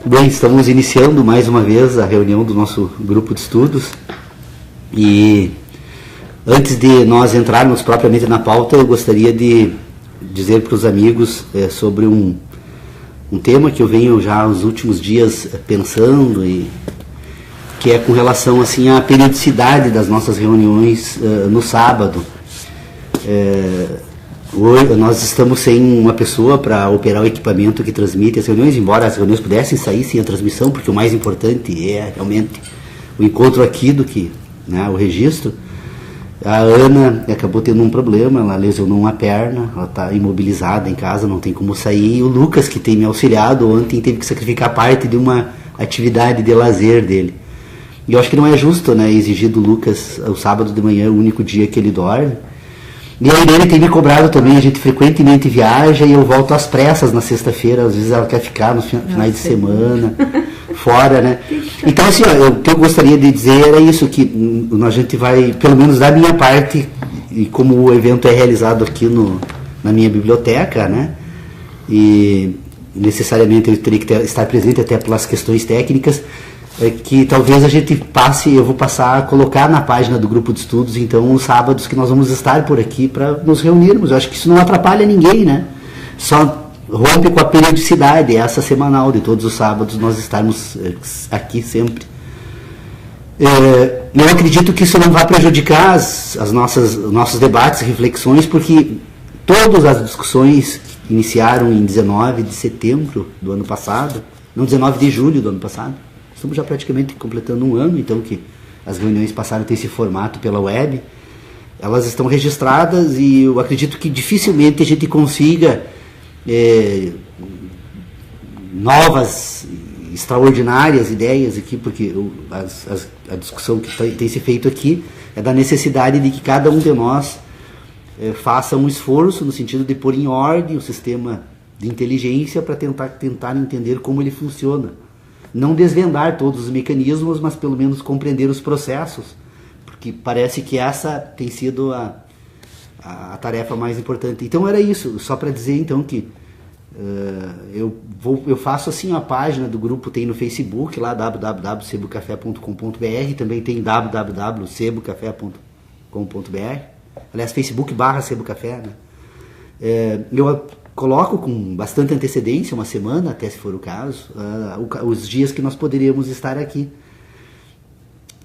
Bem, estamos iniciando mais uma vez a reunião do nosso grupo de estudos e antes de nós entrarmos propriamente na pauta, eu gostaria de dizer para os amigos sobre um tema que eu venho já os últimos dias pensando, e que é com relação assim à periodicidade das nossas reuniões no sábado. Hoje nós estamos sem uma pessoa para operar o equipamento que transmite as reuniões, embora as reuniões pudessem sair sem a transmissão, porque o mais importante é realmente o encontro aqui do que, né, o registro. A Ana acabou tendo um problema, ela lesionou uma perna, ela está imobilizada em casa, não tem como sair. E o Lucas, que tem me auxiliado ontem, teve que sacrificar parte de uma atividade de lazer dele. E eu acho que não é justo, né, exigir do Lucas o sábado de manhã, o único dia que ele dorme. E a Irene tem me cobrado também, a gente frequentemente viaja e eu volto às pressas na sexta-feira, às vezes ela quer ficar nos finais de semana, fora, né? Então, assim, ó, o que eu gostaria de dizer era isso, que a gente vai, pelo menos da minha parte, e como o evento é realizado aqui na minha biblioteca, né? E necessariamente eu teria que estar presente até pelas questões técnicas, que talvez a gente eu vou passar a colocar na página do grupo de estudos, então, os sábados que nós vamos estar por aqui para nos reunirmos. Eu acho que isso não atrapalha ninguém, né? Só rompe com a periodicidade, essa semanal de todos os sábados nós estarmos aqui sempre. Eu acredito que isso não vai prejudicar os nossos debates, reflexões, porque todas as discussões iniciaram em 19 de setembro do ano passado, não, 19 de julho do ano passado. Estamos já praticamente completando um ano, então, que as reuniões passaram a ter esse formato pela web. Elas estão registradas e eu acredito que dificilmente a gente consiga novas, extraordinárias ideias aqui, porque a discussão que tem se feito aqui é da necessidade de que cada um de nós faça um esforço no sentido de pôr em ordem o sistema de inteligência para tentar entender como ele funciona. Não desvendar todos os mecanismos, mas pelo menos compreender os processos, porque parece que essa tem sido a tarefa mais importante. Então era isso, só para dizer então que eu faço assim, a página do grupo tem no Facebook, lá www.sebocafé.com.br, também tem www.sebocafé.com.br, aliás, Facebook/Sebocafé, né? Eu coloco com bastante antecedência, uma semana, até se for o caso, os dias que nós poderíamos estar aqui.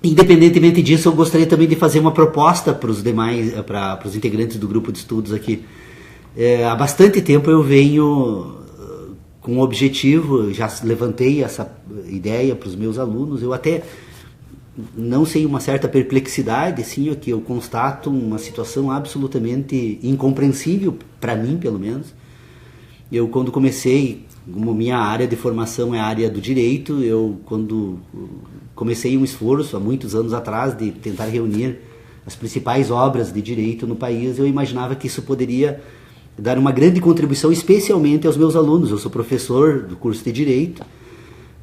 Independentemente disso, eu gostaria também de fazer uma proposta para os demais, para os integrantes do grupo de estudos aqui. Há bastante tempo eu venho com um objetivo, já levantei essa ideia para os meus alunos, eu até não sei, uma certa perplexidade, assim, que eu constato uma situação absolutamente incompreensível, para mim pelo menos. Eu, quando comecei, como minha área de formação é a área do direito, quando comecei um esforço, há muitos anos atrás, de tentar reunir as principais obras de direito no país, eu imaginava que isso poderia dar uma grande contribuição, especialmente aos meus alunos. Eu sou professor do curso de Direito,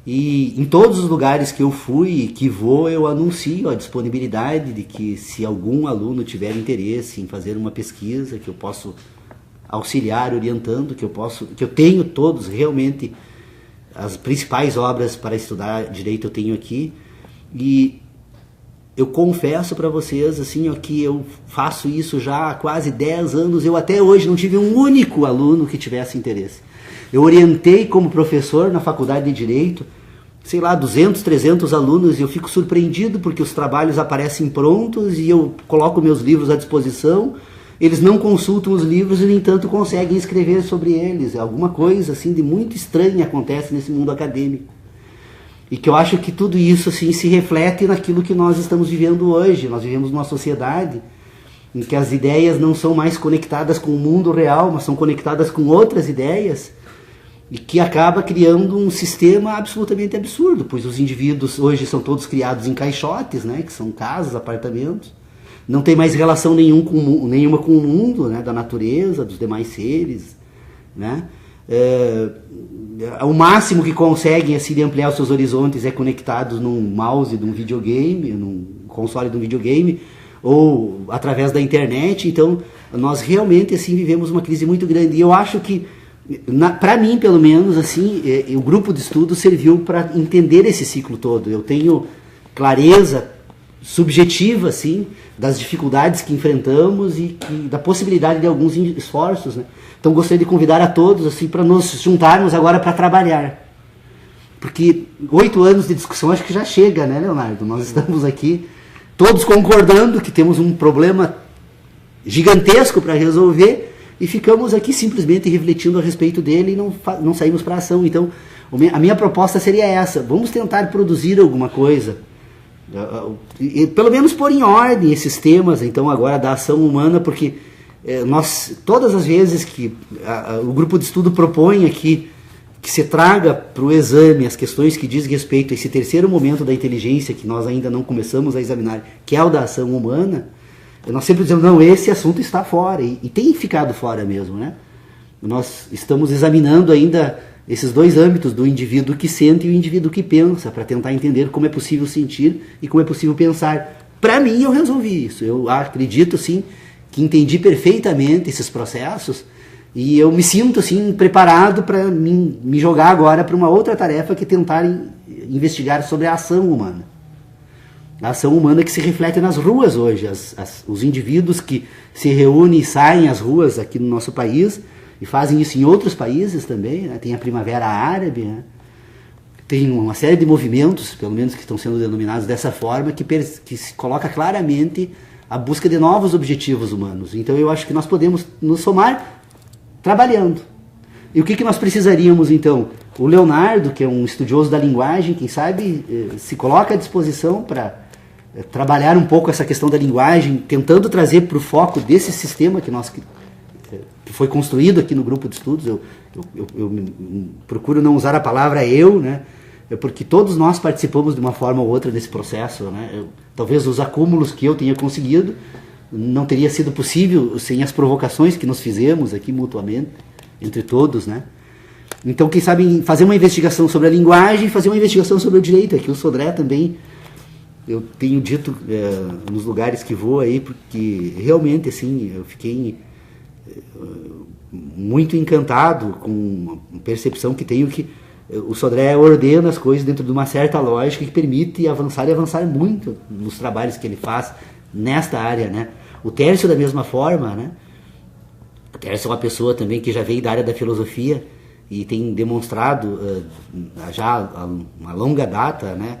e em todos os lugares que eu fui e que vou, eu anuncio a disponibilidade de que, se algum aluno tiver interesse em fazer uma pesquisa, que eu posso auxiliar, orientando, que eu tenho todos, realmente, as principais obras para estudar direito eu tenho aqui. E eu confesso para vocês, assim, que eu faço isso já há quase 10 anos, eu até hoje não tive um único aluno que tivesse interesse. Eu orientei como professor na faculdade de Direito, sei lá, 200, 300 alunos, e eu fico surpreendido porque os trabalhos aparecem prontos e eu coloco meus livros à disposição. Eles não consultam os livros e, no entanto, conseguem escrever sobre eles. Alguma coisa assim de muito estranha acontece nesse mundo acadêmico. E que eu acho que tudo isso assim se reflete naquilo que nós estamos vivendo hoje. Nós vivemos numa sociedade em que as ideias não são mais conectadas com o mundo real, mas são conectadas com outras ideias, e que acaba criando um sistema absolutamente absurdo, pois os indivíduos hoje são todos criados em caixotes, né, que são casas, apartamentos. Não tem mais relação nenhuma com o mundo, né, da natureza, dos demais seres, né? O máximo que conseguem, assim, de ampliar os seus horizontes é conectados num mouse de um videogame, num console de um videogame, ou através da internet. Então, nós realmente assim vivemos uma crise muito grande. E eu acho que, para mim, pelo menos, assim, o grupo de estudo serviu para entender esse ciclo todo. Eu tenho clareza subjetiva, assim, das dificuldades que enfrentamos e da possibilidade de alguns esforços, né? Então, gostaria de convidar a todos, assim, para nos juntarmos agora para trabalhar. Porque 8 anos de discussão acho que já chega, né, Leonardo? Nós estamos aqui todos concordando que temos um problema gigantesco para resolver e ficamos aqui simplesmente refletindo a respeito dele e não saímos para a ação. Então, a minha proposta seria essa: vamos tentar produzir alguma coisa, pelo menos pôr em ordem esses temas, então, agora da ação humana, porque nós, todas as vezes que o grupo de estudo propõe aqui que se traga para o exame as questões que diz respeito a esse terceiro momento da inteligência que nós ainda não começamos a examinar, que é o da ação humana, nós sempre dizemos, não, esse assunto está fora, e tem ficado fora mesmo, né? Nós estamos examinando ainda esses dois âmbitos do indivíduo que sente e o indivíduo que pensa, para tentar entender como é possível sentir e como é possível pensar. Para mim, eu resolvi isso. Eu acredito, sim, que entendi perfeitamente esses processos e eu me sinto, assim, preparado para me jogar agora para uma outra tarefa, que é tentar investigar sobre a ação humana. A ação humana que se reflete nas ruas hoje. Os indivíduos que se reúnem e saem às ruas aqui no nosso país, e fazem isso em outros países também, né? Tem a Primavera Árabe, né? Tem uma série de movimentos, pelo menos que estão sendo denominados dessa forma, que se coloca claramente a busca de novos objetivos humanos. Então eu acho que nós podemos nos somar trabalhando. E o que nós precisaríamos então? O Leonardo, que é um estudioso da linguagem, quem sabe se coloca à disposição para trabalhar um pouco essa questão da linguagem, tentando trazer para o foco desse sistema que foi construído aqui no grupo de estudos. Eu procuro não usar a palavra eu, né? Porque todos nós participamos de uma forma ou outra desse processo, né? Talvez os acúmulos que eu tenha conseguido não teria sido possível sem as provocações que nos fizemos aqui mutuamente, entre todos, né? Então, quem sabe fazer uma investigação sobre a linguagem e fazer uma investigação sobre o direito. Aqui o Sodré também, eu tenho dito nos lugares que vou aí, porque realmente, assim, eu fiquei muito encantado com a percepção que tenho que o Sodré ordena as coisas dentro de uma certa lógica que permite avançar e avançar muito nos trabalhos que ele faz nesta área, né? O Tércio, da mesma forma, né? O Tércio é uma pessoa também que já veio da área da filosofia e tem demonstrado já há uma longa data, né,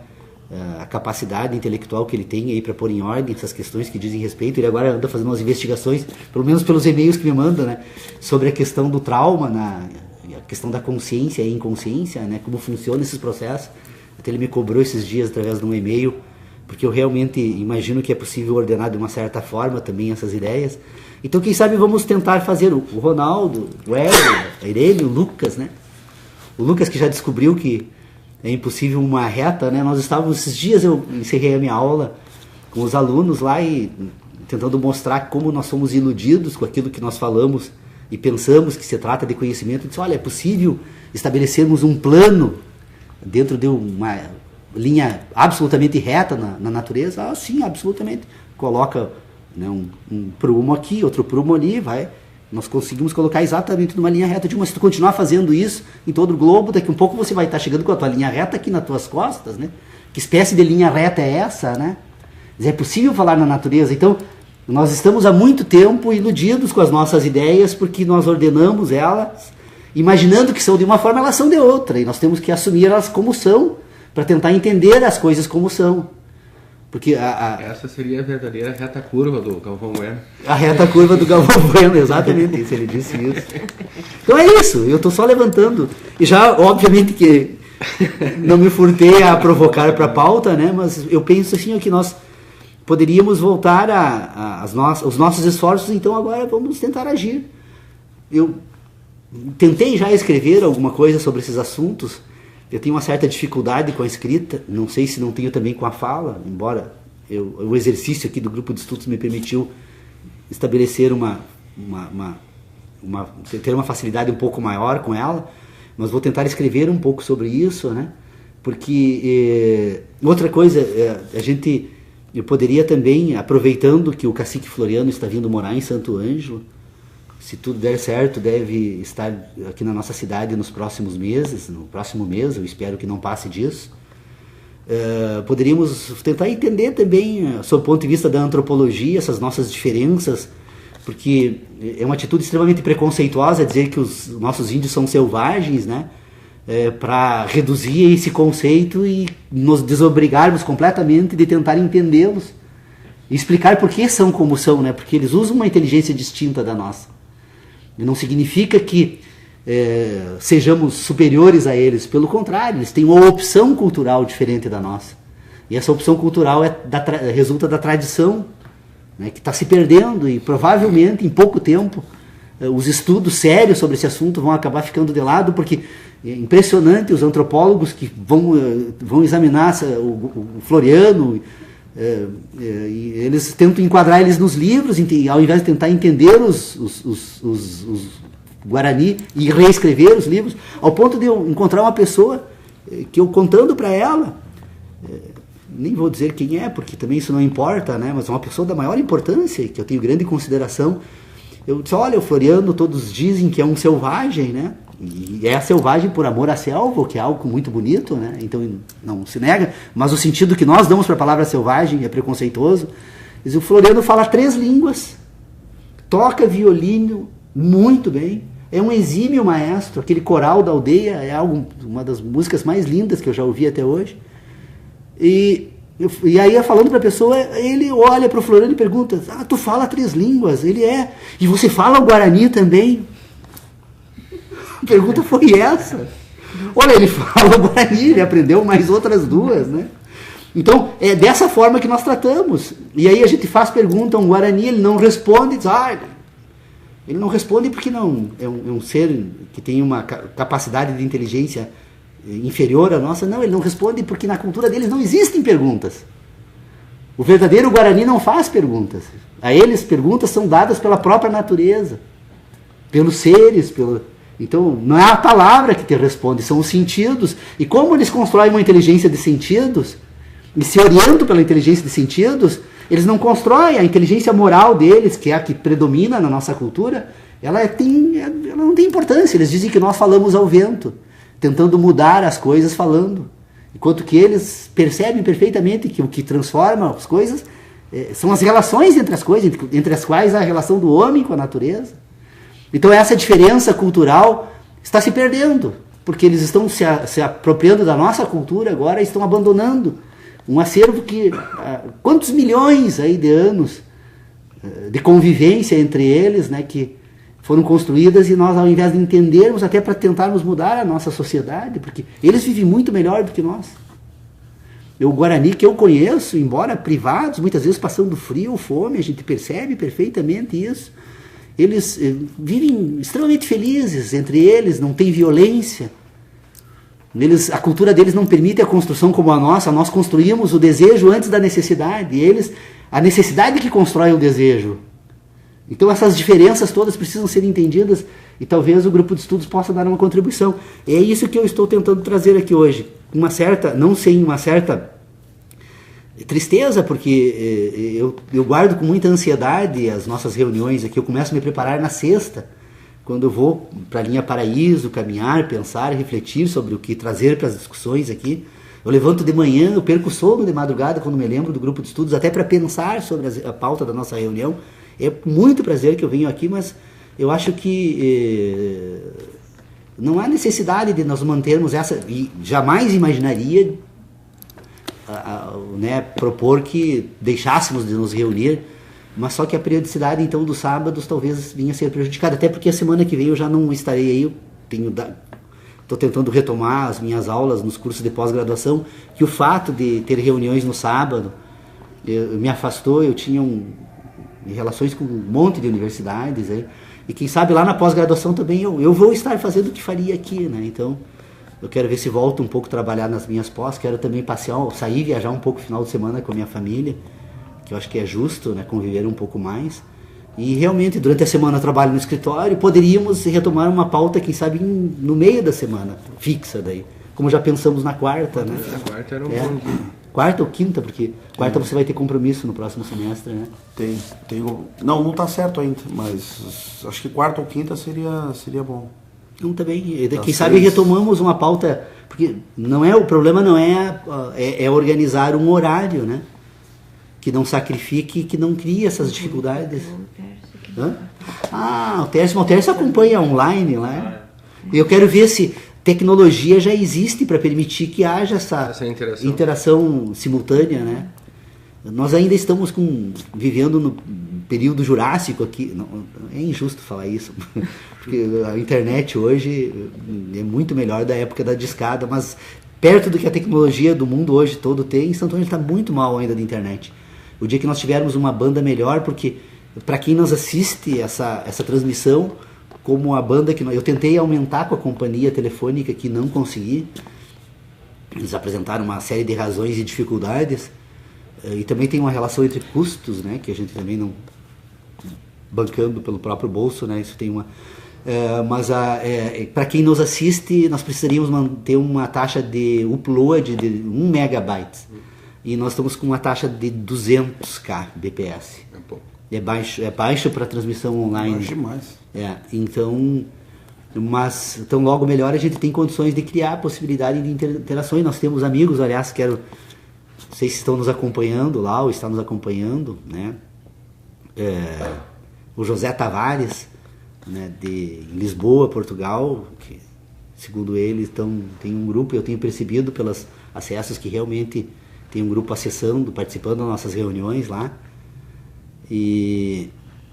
a capacidade intelectual que ele tem aí para pôr em ordem essas questões que dizem respeito. Ele agora anda fazendo umas investigações, pelo menos pelos e-mails que me manda, né, sobre a questão do trauma, a questão da consciência e inconsciência, né, como funciona esses processos. Até ele me cobrou esses dias através de um e-mail, porque eu realmente imagino que é possível ordenar de uma certa forma também essas ideias. Então, quem sabe vamos tentar fazer o Ronaldo, o Hélio, a Irene, o Lucas, né? O Lucas, que já descobriu que é impossível uma reta, né? Nós estávamos, esses dias eu encerrei a minha aula com os alunos lá e tentando mostrar como nós somos iludidos com aquilo que nós falamos e pensamos que se trata de conhecimento. Eu disse, olha, é possível estabelecermos um plano dentro de uma linha absolutamente reta na natureza? Ah, sim, absolutamente. Coloca, né, um prumo aqui, outro prumo ali, vai. Nós conseguimos colocar exatamente numa linha reta. Mas se tu continuar fazendo isso em todo o globo, daqui a um pouco você vai estar chegando com a tua linha reta aqui nas tuas costas, né? Que espécie de linha reta é essa, né? É possível falar na natureza. Então, nós estamos há muito tempo iludidos com as nossas ideias, porque nós ordenamos elas, imaginando que são de uma forma, elas são de outra. E nós temos que assumir elas como são, para tentar entender as coisas como são. Porque essa seria a verdadeira reta curva do Galvão Bueno. A reta curva do Galvão Bueno, exatamente isso, ele disse isso. Então é isso, eu estou só levantando. E já, obviamente, que não me furtei a provocar para a pauta, né? Mas eu penso assim, que nós poderíamos voltar os nossos esforços, então agora vamos tentar agir. Eu tentei já escrever alguma coisa sobre esses assuntos. Eu tenho uma certa dificuldade com a escrita, não sei se não tenho também com a fala, embora o exercício aqui do grupo de estudos me permitiu estabelecer ter uma facilidade um pouco maior com ela, mas vou tentar escrever um pouco sobre isso, né? Porque outra coisa, eu poderia também, aproveitando que o cacique Floriano está vindo morar em Santo Ângelo, se tudo der certo, deve estar aqui na nossa cidade nos próximos meses, no próximo mês, eu espero que não passe disso. Poderíamos tentar entender também, sob o ponto de vista da antropologia, essas nossas diferenças, porque é uma atitude extremamente preconceituosa dizer que os nossos índios são selvagens, né? Para reduzir esse conceito e nos desobrigarmos completamente de tentar entendê-los e explicar por que são como são, né? Porque eles usam uma inteligência distinta da nossa. E não significa que sejamos superiores a eles, pelo contrário, eles têm uma opção cultural diferente da nossa. E essa opção cultural resulta da tradição, né, que está se perdendo, e provavelmente em pouco tempo os estudos sérios sobre esse assunto vão acabar ficando de lado, porque é impressionante os antropólogos que vão examinar o Floriano, e eles tentam enquadrar eles nos livros, ao invés de tentar entender os Guarani e reescrever os livros, ao ponto de eu encontrar uma pessoa que eu contando para ela, nem vou dizer quem é, porque também isso não importa, né? Mas é uma pessoa da maior importância, que eu tenho grande consideração. Eu disse, olha, o Floriano, todos dizem que é um selvagem, né? E é selvagem por amor à selva, que é algo muito bonito, né? Então não se nega, mas o sentido que nós damos para a palavra selvagem é preconceituoso. Mas o Floriano fala 3 línguas, toca violino muito bem, é um exímio maestro, aquele coral da aldeia é uma das músicas mais lindas que eu já ouvi até hoje. E aí, falando para a pessoa, ele olha para o Floriano e pergunta, tu fala 3 línguas? Ele e você fala o Guarani também? A pergunta foi essa. Olha, ele fala o Guarani, ele aprendeu mais outras 2, né? Então, é dessa forma que nós tratamos. E aí a gente faz pergunta a um Guarani, ele não responde, diz, ele não responde porque não é um ser que tem uma capacidade de inteligência inferior à nossa. Não, ele não responde porque na cultura deles não existem perguntas. O verdadeiro Guarani não faz perguntas. A eles, perguntas são dadas pela própria natureza, pelos seres, Então, não é a palavra que te responde, são os sentidos. E como eles constroem uma inteligência de sentidos, e se orientam pela inteligência de sentidos, eles não constroem a inteligência moral deles, que é a que predomina na nossa cultura, ela não tem importância. Eles dizem que nós falamos ao vento, tentando mudar as coisas falando. Enquanto que eles percebem perfeitamente que o que transforma as coisas são as relações entre as coisas, entre as quais a relação do homem com a natureza. Então essa diferença cultural está se perdendo, porque eles estão se apropriando da nossa cultura agora e estão abandonando um acervo que, quantos milhões aí de anos de convivência entre eles, né, que foram construídas, e nós, ao invés de entendermos, até para tentarmos mudar a nossa sociedade, porque eles vivem muito melhor do que nós. O Guarani que eu conheço, embora privados, muitas vezes passando frio, fome, a gente percebe perfeitamente isso. Eles vivem extremamente felizes entre eles, não tem violência. A cultura deles não permite a construção como a nossa. Nós construímos o desejo antes da necessidade. E eles, a necessidade que constrói o desejo. Então essas diferenças todas precisam ser entendidas e talvez o grupo de estudos possa dar uma contribuição. É isso que eu estou tentando trazer aqui hoje. Não sem uma certa tristeza, porque eu guardo com muita ansiedade as nossas reuniões aqui. Eu começo a me preparar na sexta, quando eu vou para a linha Paraíso, caminhar, pensar, refletir sobre o que trazer para as discussões aqui. Eu levanto de manhã, eu perco o sono de madrugada quando me lembro do grupo de estudos, até para pensar sobre a pauta da nossa reunião. É muito prazer que eu venho aqui, mas eu acho que não há necessidade de nós mantermos essa... E jamais imaginaria propor que deixássemos de nos reunir, mas só que a periodicidade, então, dos sábados talvez vinha a ser prejudicada, até porque a semana que vem eu já não estarei aí, estou tentando retomar as minhas aulas nos cursos de pós-graduação, que o fato de ter reuniões no sábado me afastou. Eu tinha relações com um monte de universidades, e quem sabe lá na pós-graduação também eu vou estar fazendo o que faria aqui, né? Então eu quero ver se volto um pouco a trabalhar nas minhas pós, quero também sair, viajar um pouco no final de semana com a minha família, que eu acho que é justo, né, conviver um pouco mais. E realmente durante a semana eu trabalho no escritório, poderíamos retomar uma pauta, quem sabe no meio da semana, fixa daí, como já pensamos na quarta, né? A quarta era um bom dia. Quarta ou quinta, porque quarta você vai ter compromisso no próximo semestre, né? Não tá certo ainda, mas acho que quarta ou quinta seria bom. Então também, quem sabe retomamos uma pauta, porque o problema não é organizar um horário, né? Que não sacrifique, que não crie essas dificuldades. O Tércio acompanha online lá. Eu quero ver se tecnologia já existe para permitir que haja essa interação simultânea, né? Nós ainda estamos vivendo no período jurássico aqui. Não, é injusto falar isso, porque a internet hoje é muito melhor da época da discada, mas perto do que a tecnologia do mundo hoje todo tem, Santo Ângelo está muito mal ainda da internet. O dia que nós tivermos uma banda melhor, porque para quem nos assiste essa transmissão, como a banda que eu tentei aumentar com a companhia telefônica, que não consegui. Eles apresentaram uma série de razões e dificuldades, e também tem uma relação entre custos, né, que a gente também não bancando pelo próprio bolso, né, isso tem uma mas para quem nos assiste, nós precisaríamos manter uma taxa de upload de 1 megabyte, e nós estamos com uma taxa de 200k bps. É pouco. É baixo para transmissão online. Baixo demais. Então logo melhor a gente tem condições de criar a possibilidade de interações. Nós temos amigos, aliás, não sei se estão nos acompanhando lá ou está nos acompanhando, né? O José Tavares, né, em Lisboa, Portugal, que segundo ele tem um grupo, eu tenho percebido pelos acessos que realmente tem um grupo acessando, participando das nossas reuniões lá. E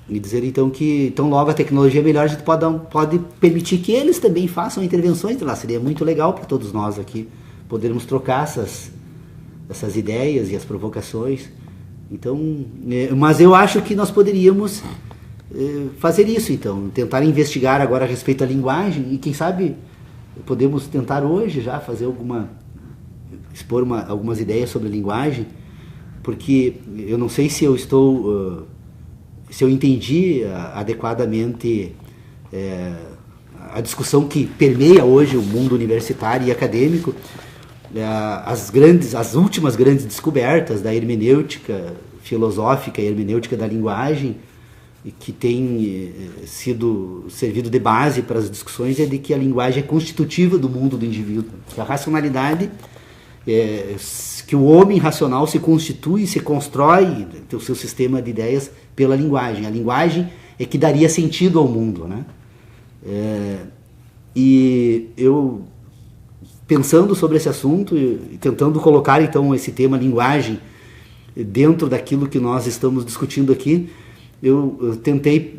dizer então que logo a tecnologia é melhor, a gente pode permitir que eles também façam intervenções de lá. Seria muito legal para todos nós aqui podermos trocar essas ideias e as provocações. Então, mas eu acho que nós poderíamos fazer isso, então, tentar investigar agora a respeito da linguagem, e quem sabe podemos tentar hoje já expor algumas ideias sobre a linguagem, porque eu não sei se eu entendi adequadamente a discussão que permeia hoje o mundo universitário e acadêmico, as últimas grandes descobertas da hermenêutica filosófica e hermenêutica da linguagem, que tem servido de base para as discussões, é de que a linguagem é constitutiva do mundo do indivíduo, que a racionalidade que o homem racional se constitui e se constrói o seu sistema de ideias pela linguagem. A linguagem é que daria sentido ao mundo, né? E eu, pensando sobre esse assunto e tentando colocar então esse tema linguagem dentro daquilo que nós estamos discutindo aqui, eu tentei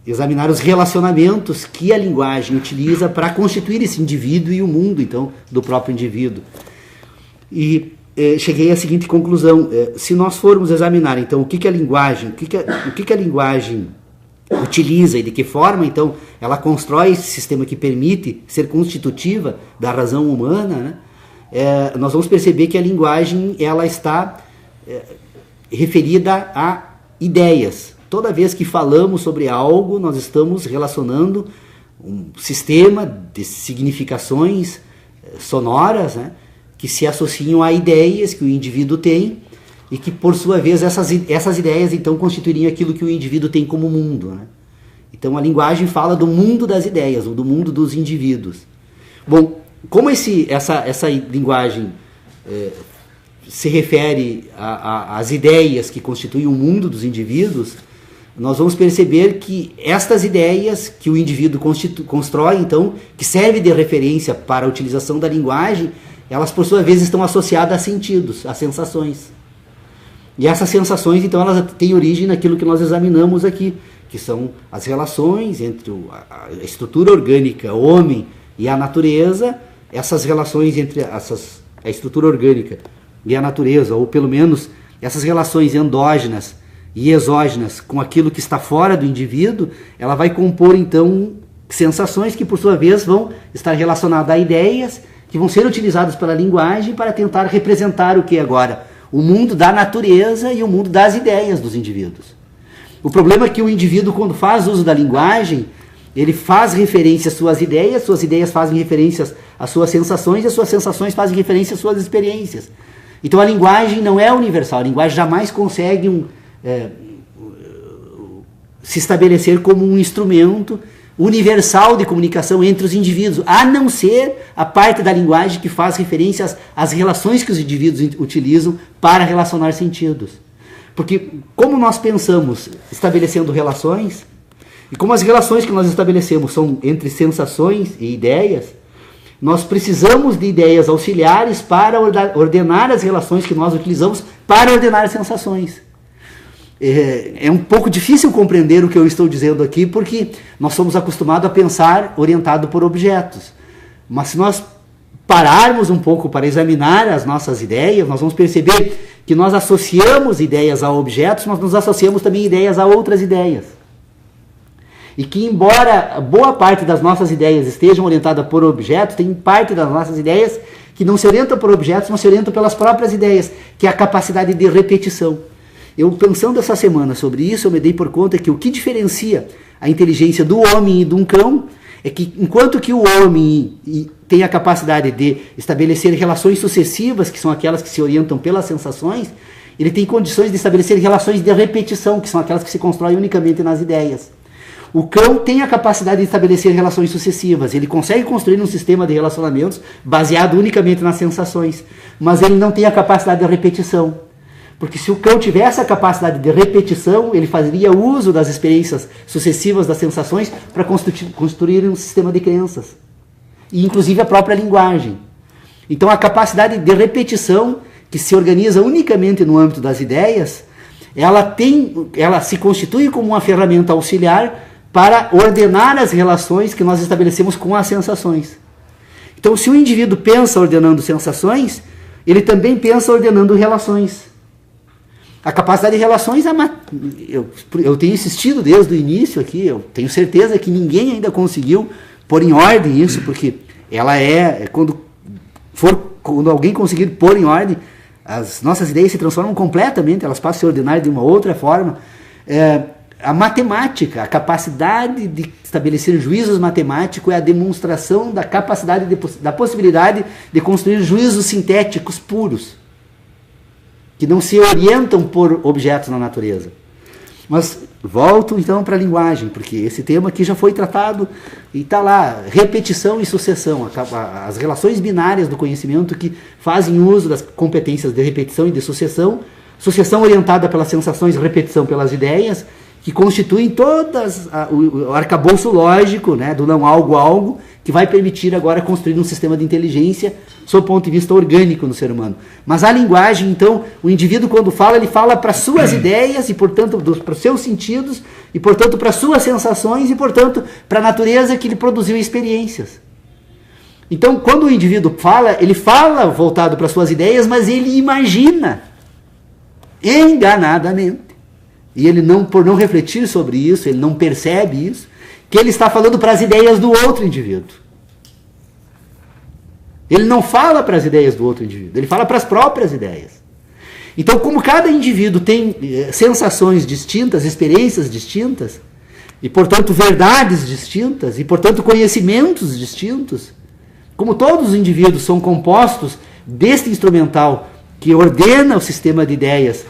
examinar os relacionamentos que a linguagem utiliza para constituir esse indivíduo e o mundo, então, do próprio indivíduo. E cheguei à seguinte conclusão: se nós formos examinar, então, o que a linguagem utiliza e de que forma, então, ela constrói esse sistema que permite ser constitutiva da razão humana, né? Nós vamos perceber que a linguagem ela está referida a ideias. Toda vez que falamos sobre algo, nós estamos relacionando um sistema de significações sonoras, né, que se associam a ideias que o indivíduo tem e que, por sua vez, essas ideias então constituiriam aquilo que o indivíduo tem como mundo, né? Então a linguagem fala do mundo das ideias, ou do mundo dos indivíduos. Bom, como essa linguagem se refere às ideias que constituem o mundo dos indivíduos, nós vamos perceber que estas ideias que o indivíduo constrói, então, que serve de referência para a utilização da linguagem, elas, por sua vez, estão associadas a sentidos, a sensações. E essas sensações, então, elas têm origem naquilo que nós examinamos aqui, que são as relações entre a estrutura orgânica, o homem e a natureza, essas relações entre a estrutura orgânica e a natureza, ou pelo menos essas relações endógenas e exógenas com aquilo que está fora do indivíduo, ela vai compor então sensações que por sua vez vão estar relacionadas a ideias que vão ser utilizadas pela linguagem para tentar representar o que agora? O mundo da natureza e o mundo das ideias dos indivíduos. O problema é que o indivíduo, quando faz uso da linguagem, ele faz referência às suas ideias fazem referência às suas sensações, e as suas sensações fazem referência às suas experiências. Então a linguagem não é universal, a linguagem jamais consegue se estabelecer como um instrumento universal de comunicação entre os indivíduos, a não ser a parte da linguagem que faz referência às relações que os indivíduos utilizam para relacionar sentidos. Porque como nós pensamos estabelecendo relações, e como as relações que nós estabelecemos são entre sensações e ideias, nós precisamos de ideias auxiliares para ordenar as relações que nós utilizamos para ordenar as sensações. É um pouco difícil compreender o que eu estou dizendo aqui, porque nós somos acostumados a pensar orientado por objetos. Mas se nós pararmos um pouco para examinar as nossas ideias, nós vamos perceber que nós associamos ideias a objetos, mas nos associamos também ideias a outras ideias. E que, embora boa parte das nossas ideias estejam orientadas por objetos, tem parte das nossas ideias que não se orientam por objetos, mas se orientam pelas próprias ideias, que é a capacidade de repetição. Eu, pensando essa semana sobre isso, eu me dei por conta que o que diferencia a inteligência do homem e de um cão é que, enquanto que o homem tem a capacidade de estabelecer relações sucessivas, que são aquelas que se orientam pelas sensações, ele tem condições de estabelecer relações de repetição, que são aquelas que se constroem unicamente nas ideias. O cão tem a capacidade de estabelecer relações sucessivas, ele consegue construir um sistema de relacionamentos baseado unicamente nas sensações, mas ele não tem a capacidade de repetição. Porque se o cão tivesse a capacidade de repetição, ele faria uso das experiências sucessivas das sensações para construir um sistema de crenças. E inclusive a própria linguagem. Então a capacidade de repetição, que se organiza unicamente no âmbito das ideias, ela se constitui como uma ferramenta auxiliar para ordenar as relações que nós estabelecemos com as sensações. Então se o indivíduo pensa ordenando sensações, ele também pensa ordenando relações. A capacidade de relações, eu tenho insistido desde o início aqui, eu tenho certeza que ninguém ainda conseguiu pôr em ordem isso, porque ela quando alguém conseguir pôr em ordem, as nossas ideias se transformam completamente, elas passam a se ordenar de uma outra forma. A matemática, a capacidade de estabelecer juízos matemáticos é a demonstração da capacidade, da possibilidade de construir juízos sintéticos puros, que não se orientam por objetos na natureza. Mas volto então para a linguagem, porque esse tema aqui já foi tratado e está lá, repetição e sucessão, as relações binárias do conhecimento que fazem uso das competências de repetição e de sucessão, sucessão orientada pelas sensações, repetição pelas ideias, que constituem todas o arcabouço lógico, né, do não algo, que vai permitir agora construir um sistema de inteligência sob o ponto de vista orgânico no ser humano. Mas a linguagem, então, o indivíduo quando fala, ele fala para suas ideias e, portanto, para os seus sentidos, e, portanto, para suas sensações e, portanto, para a natureza que lhe produziu experiências. Então, quando o indivíduo fala, ele fala voltado para suas ideias, mas ele imagina enganadamente. E ele, por não refletir sobre isso, ele não percebe isso, que ele está falando para as ideias do outro indivíduo. Ele não fala para as ideias do outro indivíduo, ele fala para as próprias ideias. Então, como cada indivíduo tem sensações distintas, experiências distintas, e, portanto, verdades distintas, e, portanto, conhecimentos distintos, como todos os indivíduos são compostos deste instrumental que ordena o sistema de ideias,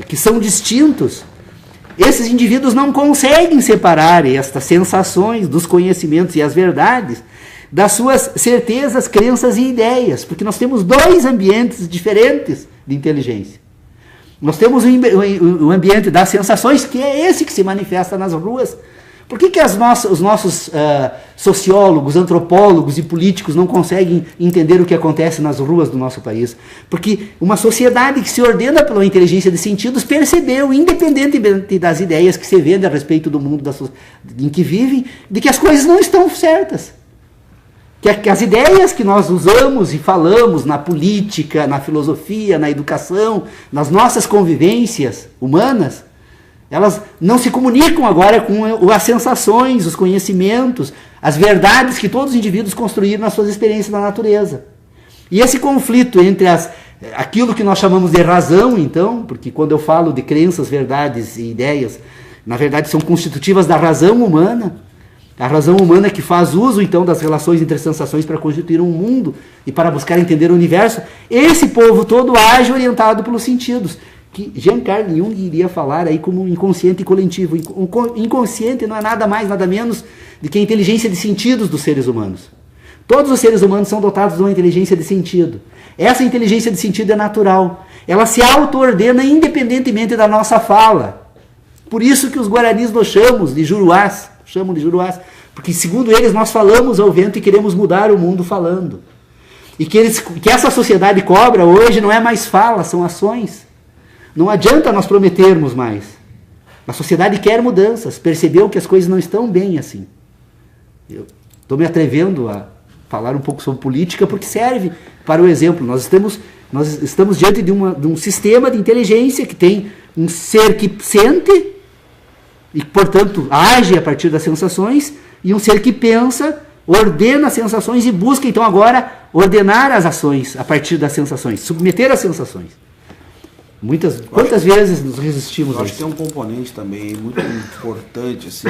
que são distintos, esses indivíduos não conseguem separar estas sensações dos conhecimentos e as verdades das suas certezas, crenças e ideias, porque nós temos dois ambientes diferentes de inteligência. Nós temos o ambiente das sensações, que é esse que se manifesta nas ruas. Por que os nossos sociólogos, antropólogos e políticos não conseguem entender o que acontece nas ruas do nosso país? Porque uma sociedade que se ordena pela inteligência de sentidos percebeu, independentemente das ideias que se vendem a respeito do mundo em que vivem, de que as coisas não estão certas. Que as ideias que nós usamos e falamos na política, na filosofia, na educação, nas nossas convivências humanas, elas não se comunicam agora com as sensações, os conhecimentos, as verdades que todos os indivíduos construíram nas suas experiências na natureza. E esse conflito entre aquilo que nós chamamos de razão, então, porque quando eu falo de crenças, verdades e ideias, na verdade são constitutivas da razão humana, A razão humana que faz uso, então, das relações entre sensações para constituir um mundo e para buscar entender o universo. Esse povo todo age orientado pelos sentidos, que Jean-Carl Jung iria falar aí como inconsciente coletivo. Inconsciente não é nada mais, nada menos do que a inteligência de sentidos dos seres humanos. Todos os seres humanos são dotados de uma inteligência de sentido. Essa inteligência de sentido é natural. Ela se auto-ordena independentemente da nossa fala. Por isso que os guaranis nós chamam de juruás, porque segundo eles nós falamos ao vento e queremos mudar o mundo falando. E que essa sociedade cobra hoje não é mais fala, são ações. Não adianta nós prometermos mais. A sociedade quer mudanças, percebeu que as coisas não estão bem assim. Eu estou me atrevendo a falar um pouco sobre política porque serve para o exemplo. Nós estamos diante de um sistema de inteligência que tem um ser que sente e, portanto, age a partir das sensações, e um ser que pensa, ordena as sensações e busca, então, agora, ordenar as ações a partir das sensações, submeter as sensações. Quantas vezes nos resistimos a isso? Acho que tem um componente também muito importante, assim,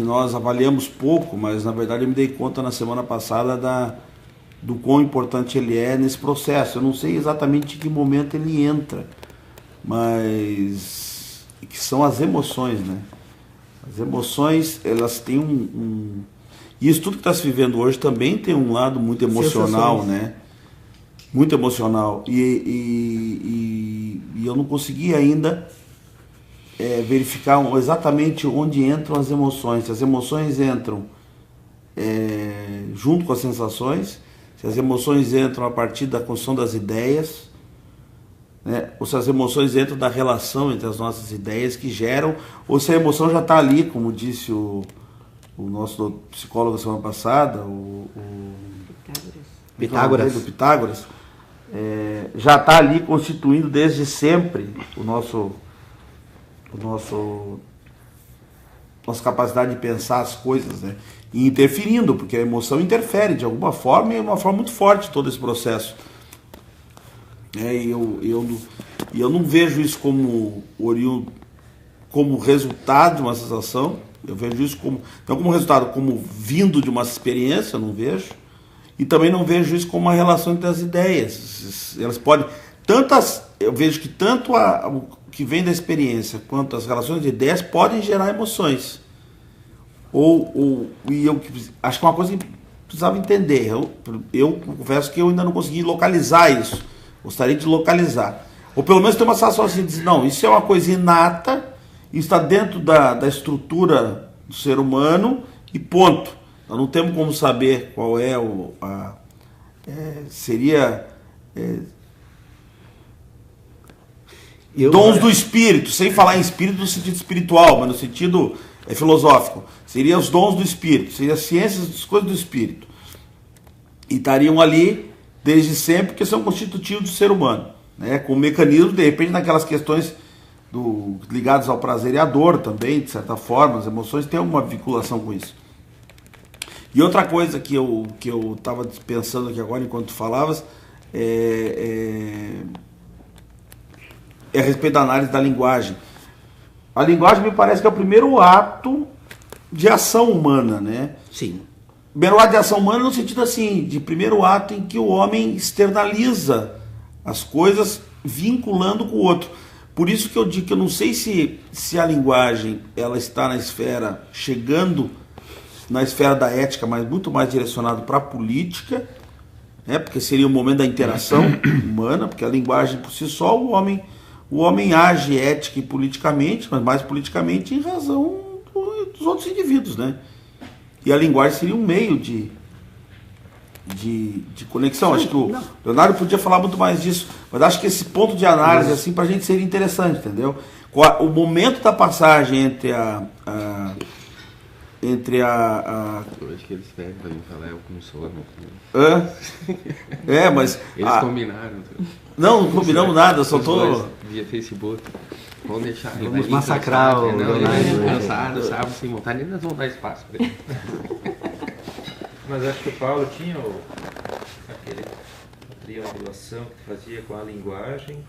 nós avaliamos pouco, mas, na verdade, eu me dei conta na semana passada do quão importante ele é nesse processo. Eu não sei exatamente em que momento ele entra, mas que são as emoções, né? As emoções, elas têm e isso tudo que está se vivendo hoje também tem um lado muito emocional, né? Muito emocional. E eu não consegui ainda verificar exatamente onde entram as emoções. Se as emoções entram junto com as sensações, se as emoções entram a partir da construção das ideias, né? Ou se as emoções entram da relação entre as nossas ideias que geram, ou se a emoção já está ali, como disse o nosso psicólogo da semana passada, o Pitágoras, já está ali constituindo desde sempre nossa capacidade de pensar as coisas, né? E interferindo, porque a emoção interfere de alguma forma, e é uma forma muito forte todo esse processo. E eu não vejo isso como resultado de uma sensação. Eu vejo isso não como resultado, como vindo de uma experiência, eu não vejo. E também não vejo isso como uma relação entre as ideias. Elas podem, eu vejo que tanto o que vem da experiência quanto as relações de ideias podem gerar emoções. E eu acho que é uma coisa que precisava entender. Eu confesso que eu ainda não consegui localizar isso. Gostaria de localizar. Ou pelo menos ter uma sensação assim, de dizer, não, isso é uma coisa inata, está dentro da estrutura do ser humano e ponto. Nós não temos como saber qual é dons do espírito, sem falar em espírito no sentido espiritual, mas no sentido filosófico. Seria os dons do espírito, seria as ciências das coisas do espírito. E estariam ali desde sempre, porque são constitutivos do ser humano, né? Com o mecanismo, de repente, naquelas questões ligadas ao prazer e à dor também, de certa forma, as emoções têm uma vinculação com isso. E outra coisa que eu estava pensando aqui agora, enquanto tu falavas, é a respeito da análise da linguagem. A linguagem me parece que é o primeiro ato de ação humana, né? Sim. Primeiro ato de ação humana no sentido assim, de primeiro ato em que o homem externaliza as coisas vinculando com o outro. Por isso que eu digo que eu não sei se a linguagem ela está na esfera, chegando na esfera da ética, mas muito mais direcionado para a política, né? Porque seria o momento da interação humana, porque a linguagem por si só, o homem age ética e politicamente, mas mais politicamente em razão dos outros indivíduos, né? E a linguagem seria um meio de conexão. Sim, acho que o Leonardo podia falar muito mais disso, mas acho que esse ponto de análise, assim, para a gente seria interessante, entendeu? O momento da passagem entre Eu acho que eles pedem para mim falar como sou, né? Mas... Eles combinaram. Não combinamos nada, eu só tô... Via Facebook. Vamos deixar. Vamos massacrar o Leonardo. Cansado, sabe, sem vontade, nem nós vamos dar espaço para ele. Mas acho que o Paulo tinha aquele triangulação que fazia com a linguagem.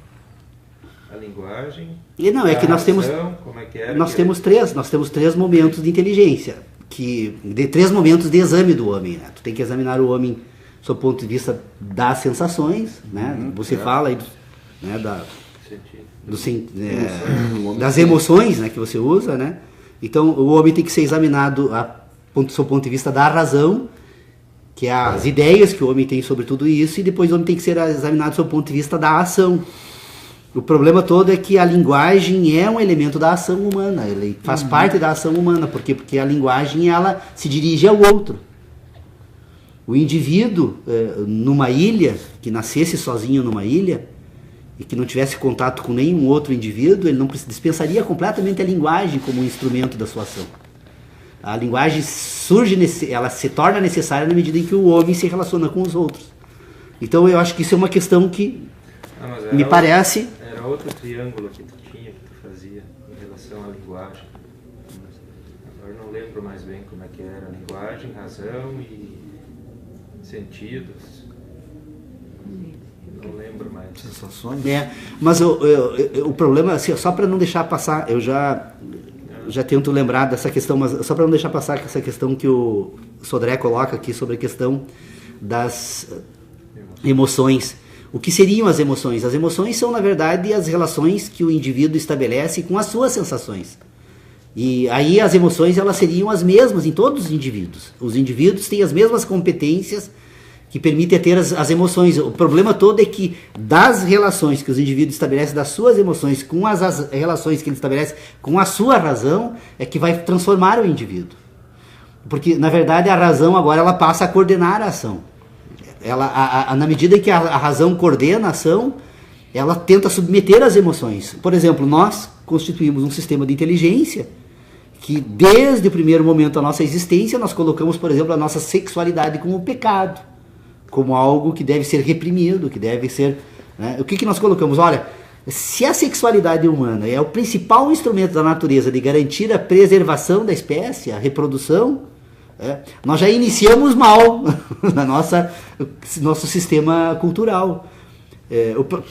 E não, é que nós temos como é que era, nós temos três momentos de inteligência. de 3 momentos de exame do homem, né? Tu tem que examinar o homem sob o ponto de vista das sensações, né? Você fala aí, né, das emoções, né, que você usa, né? Então o homem tem que ser examinado sob o ponto de vista da razão, que é as ideias que o homem tem sobre tudo isso, e depois o homem tem que ser examinado sob o ponto de vista da ação. O problema todo é que a linguagem é um elemento da ação humana, ele faz parte da ação humana. Por quê? Porque a linguagem, ela se dirige ao outro. O indivíduo, numa ilha, que nascesse sozinho numa ilha, e que não tivesse contato com nenhum outro indivíduo, ele não dispensaria completamente a linguagem como um instrumento da sua ação. A linguagem ela se torna necessária na medida em que o homem se relaciona com os outros. Então eu acho que isso é uma questão que me parece... Era outro triângulo que tu tinha, que tu fazia em relação à linguagem. Agora não lembro mais bem como é que era. Linguagem, razão e sentidos. Não lembro mais. Sensações. Mas o problema, assim, só para não deixar passar, eu já tento lembrar dessa questão, mas só para não deixar passar essa questão que o Sodré coloca aqui sobre a questão das emoções. O que seriam as emoções? As emoções são, na verdade, as relações que o indivíduo estabelece com as suas sensações. E aí as emoções, elas seriam as mesmas em todos os indivíduos. Os indivíduos têm as mesmas competências que permitem ter as emoções. O problema todo é que das relações que os indivíduos estabelecem, das suas emoções, com as relações que ele estabelece com a sua razão, é que vai transformar o indivíduo. Porque, na verdade, a razão agora ela passa a coordenar a ação. Na medida em que a razão coordena a ação, ela tenta submeter as emoções. Por exemplo, nós constituímos um sistema de inteligência que, desde o primeiro momento da nossa existência, nós colocamos, por exemplo, a nossa sexualidade como pecado, como algo que deve ser reprimido, que deve ser... Né? O que nós colocamos? Olha, se a sexualidade humana é o principal instrumento da natureza de garantir a preservação da espécie, a reprodução... nós já iniciamos mal na nosso sistema cultural.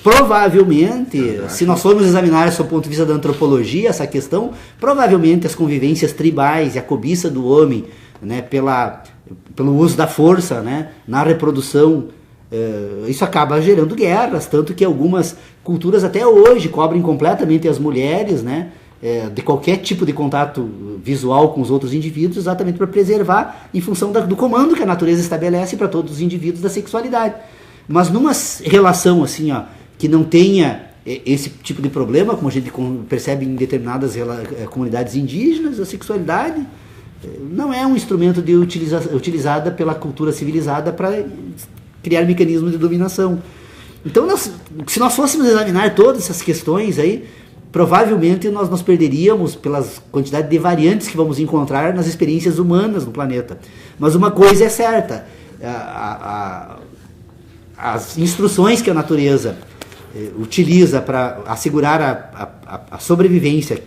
Provavelmente, se nós formos examinar sob o ponto de vista da antropologia essa questão, provavelmente as convivências tribais e a cobiça do homem, né, pelo uso da força, né, na reprodução, isso acaba gerando guerras, tanto que algumas culturas até hoje cobrem completamente as mulheres, né, de qualquer tipo de contato visual com os outros indivíduos, exatamente para preservar em função do comando que a natureza estabelece para todos os indivíduos da sexualidade. Mas numa relação assim, que não tenha esse tipo de problema, como a gente percebe em determinadas comunidades indígenas, a sexualidade não é um instrumento utilizada pela cultura civilizada para criar mecanismos de dominação. Então, se nós fôssemos examinar todas essas questões aí, provavelmente nós nos perderíamos pelas quantidade de variantes que vamos encontrar nas experiências humanas no planeta. Mas uma coisa é certa, as instruções que a natureza utiliza para assegurar a sobrevivência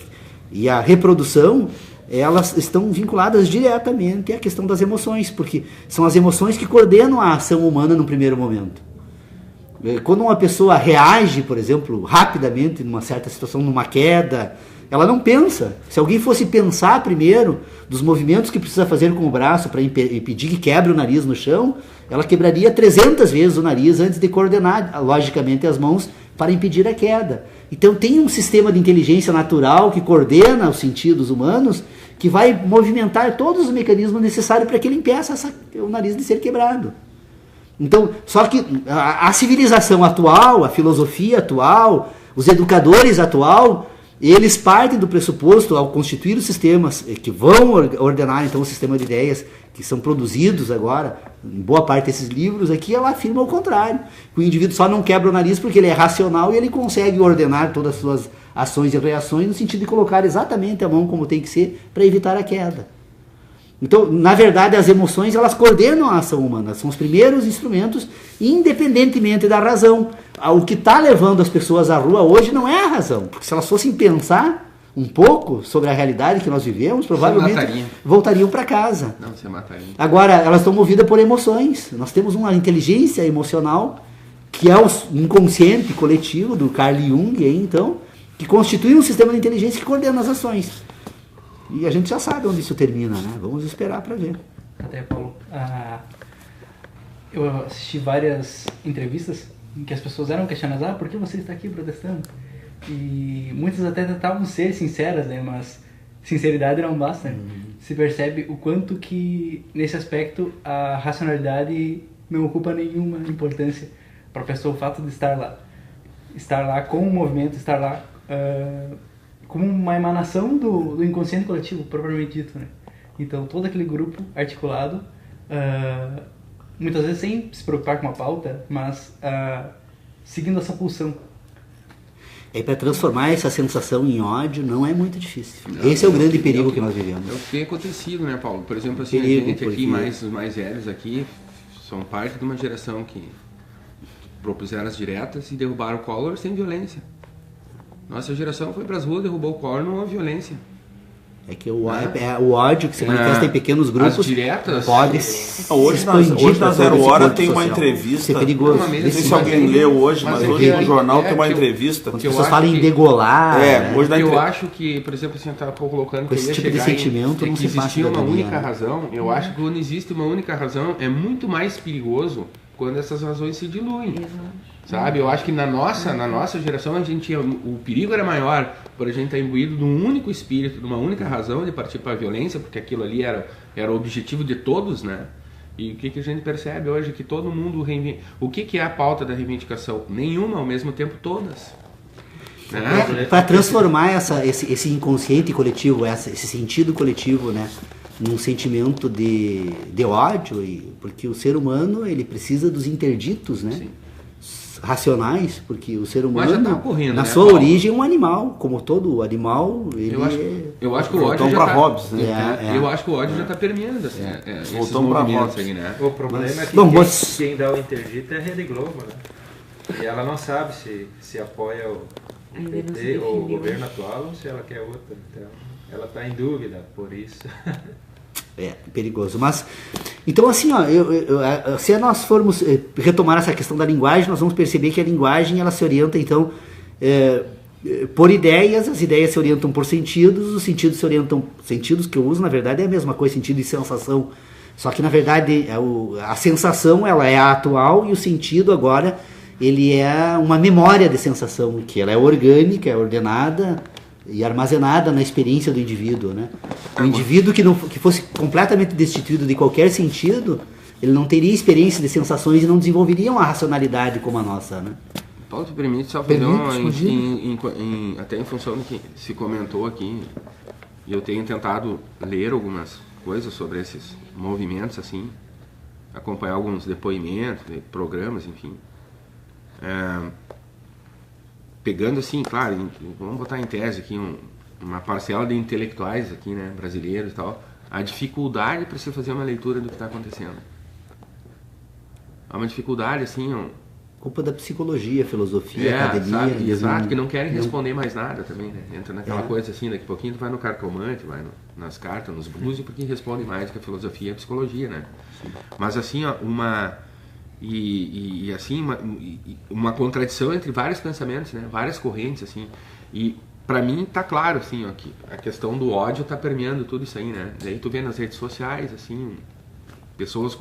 e a reprodução, elas estão vinculadas diretamente à questão das emoções, porque são as emoções que coordenam a ação humana no primeiro momento. Quando uma pessoa reage, por exemplo, rapidamente numa certa situação, numa queda, ela não pensa. Se alguém fosse pensar primeiro dos movimentos que precisa fazer com o braço para impedir que quebre o nariz no chão, ela quebraria 300 vezes o nariz antes de coordenar, logicamente, as mãos para impedir a queda. Então tem um sistema de inteligência natural que coordena os sentidos humanos, que vai movimentar todos os mecanismos necessários para que ele impeça o nariz de ser quebrado. Então, só que a civilização atual, a filosofia atual, os educadores atual, eles partem do pressuposto, ao constituir os sistemas que vão ordenar então o sistema de ideias que são produzidos agora, em boa parte desses livros aqui, ela afirma o contrário. O indivíduo só não quebra o nariz porque ele é racional e ele consegue ordenar todas as suas ações e reações no sentido de colocar exatamente a mão como tem que ser para evitar a queda. Então, na verdade, as emoções, elas coordenam a ação humana, são os primeiros instrumentos, independentemente da razão. O que está levando as pessoas à rua hoje não é a razão, porque se elas fossem pensar um pouco sobre a realidade que nós vivemos, provavelmente voltariam para casa. Não, você mataria. Agora, elas estão movidas por emoções. Nós temos uma inteligência emocional, que é o inconsciente coletivo do Carl Jung, então, que constitui um sistema de inteligência que coordena as ações. E a gente já sabe onde isso termina, né? Vamos esperar para ver. Até, Paulo, eu assisti várias entrevistas em que as pessoas eram questionadas, por que você está aqui protestando? E muitas até tentavam ser sinceras, né? Mas sinceridade não basta, né? Se percebe o quanto que, nesse aspecto, a racionalidade não ocupa nenhuma importância para a pessoa, o fato de estar lá com o movimento, estar lá como uma emanação do inconsciente coletivo, propriamente dito, né? Então, todo aquele grupo articulado, muitas vezes sem se preocupar com uma pauta, mas seguindo essa pulsão. E para transformar essa sensação em ódio não é muito difícil. Esse é o grande perigo que nós vivemos. É o que tem acontecido, né, Paulo? Por exemplo, assim, Perigo, a gente aqui, porque... os mais velhos aqui, são parte de uma geração que propuseram as diretas e derrubaram o Collor sem violência. Nossa geração foi para as ruas, derrubou o Collor, não houve violência. É que o ódio que se manifesta em pequenos grupos as diretas, pode hoje na Zero Hora tem uma entrevista. Isso é perigoso. Não sei se alguém leu hoje, mas hoje no jornal tem uma entrevista. Quando as pessoas falam em degolar... hoje eu acho que, por exemplo, você estava colocando que esse tipo de sentimento não se existia uma única razão. Eu acho que quando existe uma única razão, é muito mais perigoso quando essas razões se diluem. Sabe? Eu acho que na nossa geração o perigo era maior por a gente estar imbuído de um único espírito, de uma única razão de partir para a violência, porque aquilo ali era o objetivo de todos, né? E o que a gente percebe hoje? Que todo mundo o que é a pauta da reivindicação? Nenhuma, ao mesmo tempo todas. Né? Para transformar esse inconsciente coletivo, esse sentido coletivo, né, num sentimento de ódio, porque o ser humano ele precisa dos interditos, né? Sim. Racionais, porque o ser humano, tá ocorrendo, na né, sua Paulo? origem, é um animal, como todo animal, ele eu acho que o ódio para Hobbes, né? Eu acho que o ódio já está permeando assim, voltamos para Hobbes aí, né? O problema é que quem dá o interdito é a Rede Globo, né? E ela não sabe se apoia o PT ou o governo atual ou se ela quer outra. Então, ela está em dúvida por isso. É perigoso, mas então assim, se nós formos retomar essa questão da linguagem, nós vamos perceber que a linguagem ela se orienta então por ideias, as ideias se orientam por sentidos, os sentidos se orientam, sentidos que eu uso na verdade é a mesma coisa, sentido e sensação, só que na verdade a sensação ela é a atual e o sentido agora ele é uma memória de sensação, que ela é orgânica, é ordenada e armazenada na experiência do indivíduo, né? O indivíduo que fosse completamente destituído de qualquer sentido, ele não teria experiência de sensações e não desenvolveria uma racionalidade como a nossa, né? Paulo, te permite só fazer até em função do que se comentou aqui, e eu tenho tentado ler algumas coisas sobre esses movimentos, assim, acompanhar alguns depoimentos, programas, enfim. Pegando assim, claro, vamos botar em tese aqui uma parcela de intelectuais aqui, né, brasileiros e tal, a dificuldade para se fazer uma leitura do que está acontecendo. Há uma dificuldade, assim... Culpa da psicologia, filosofia, academia... Sabe? Exato, que não querem responder mais nada também, né? Entra naquela coisa assim, daqui a pouquinho tu vai no cartomante, vai nas cartas, nos búzios, porque responde mais do que a filosofia e a psicologia, né? Sim. Mas assim, uma contradição entre vários pensamentos, né? Várias correntes, assim. E para mim tá claro, assim, ó, que a questão do ódio tá permeando tudo isso aí, né? Daí tu vê nas redes sociais, assim, pessoas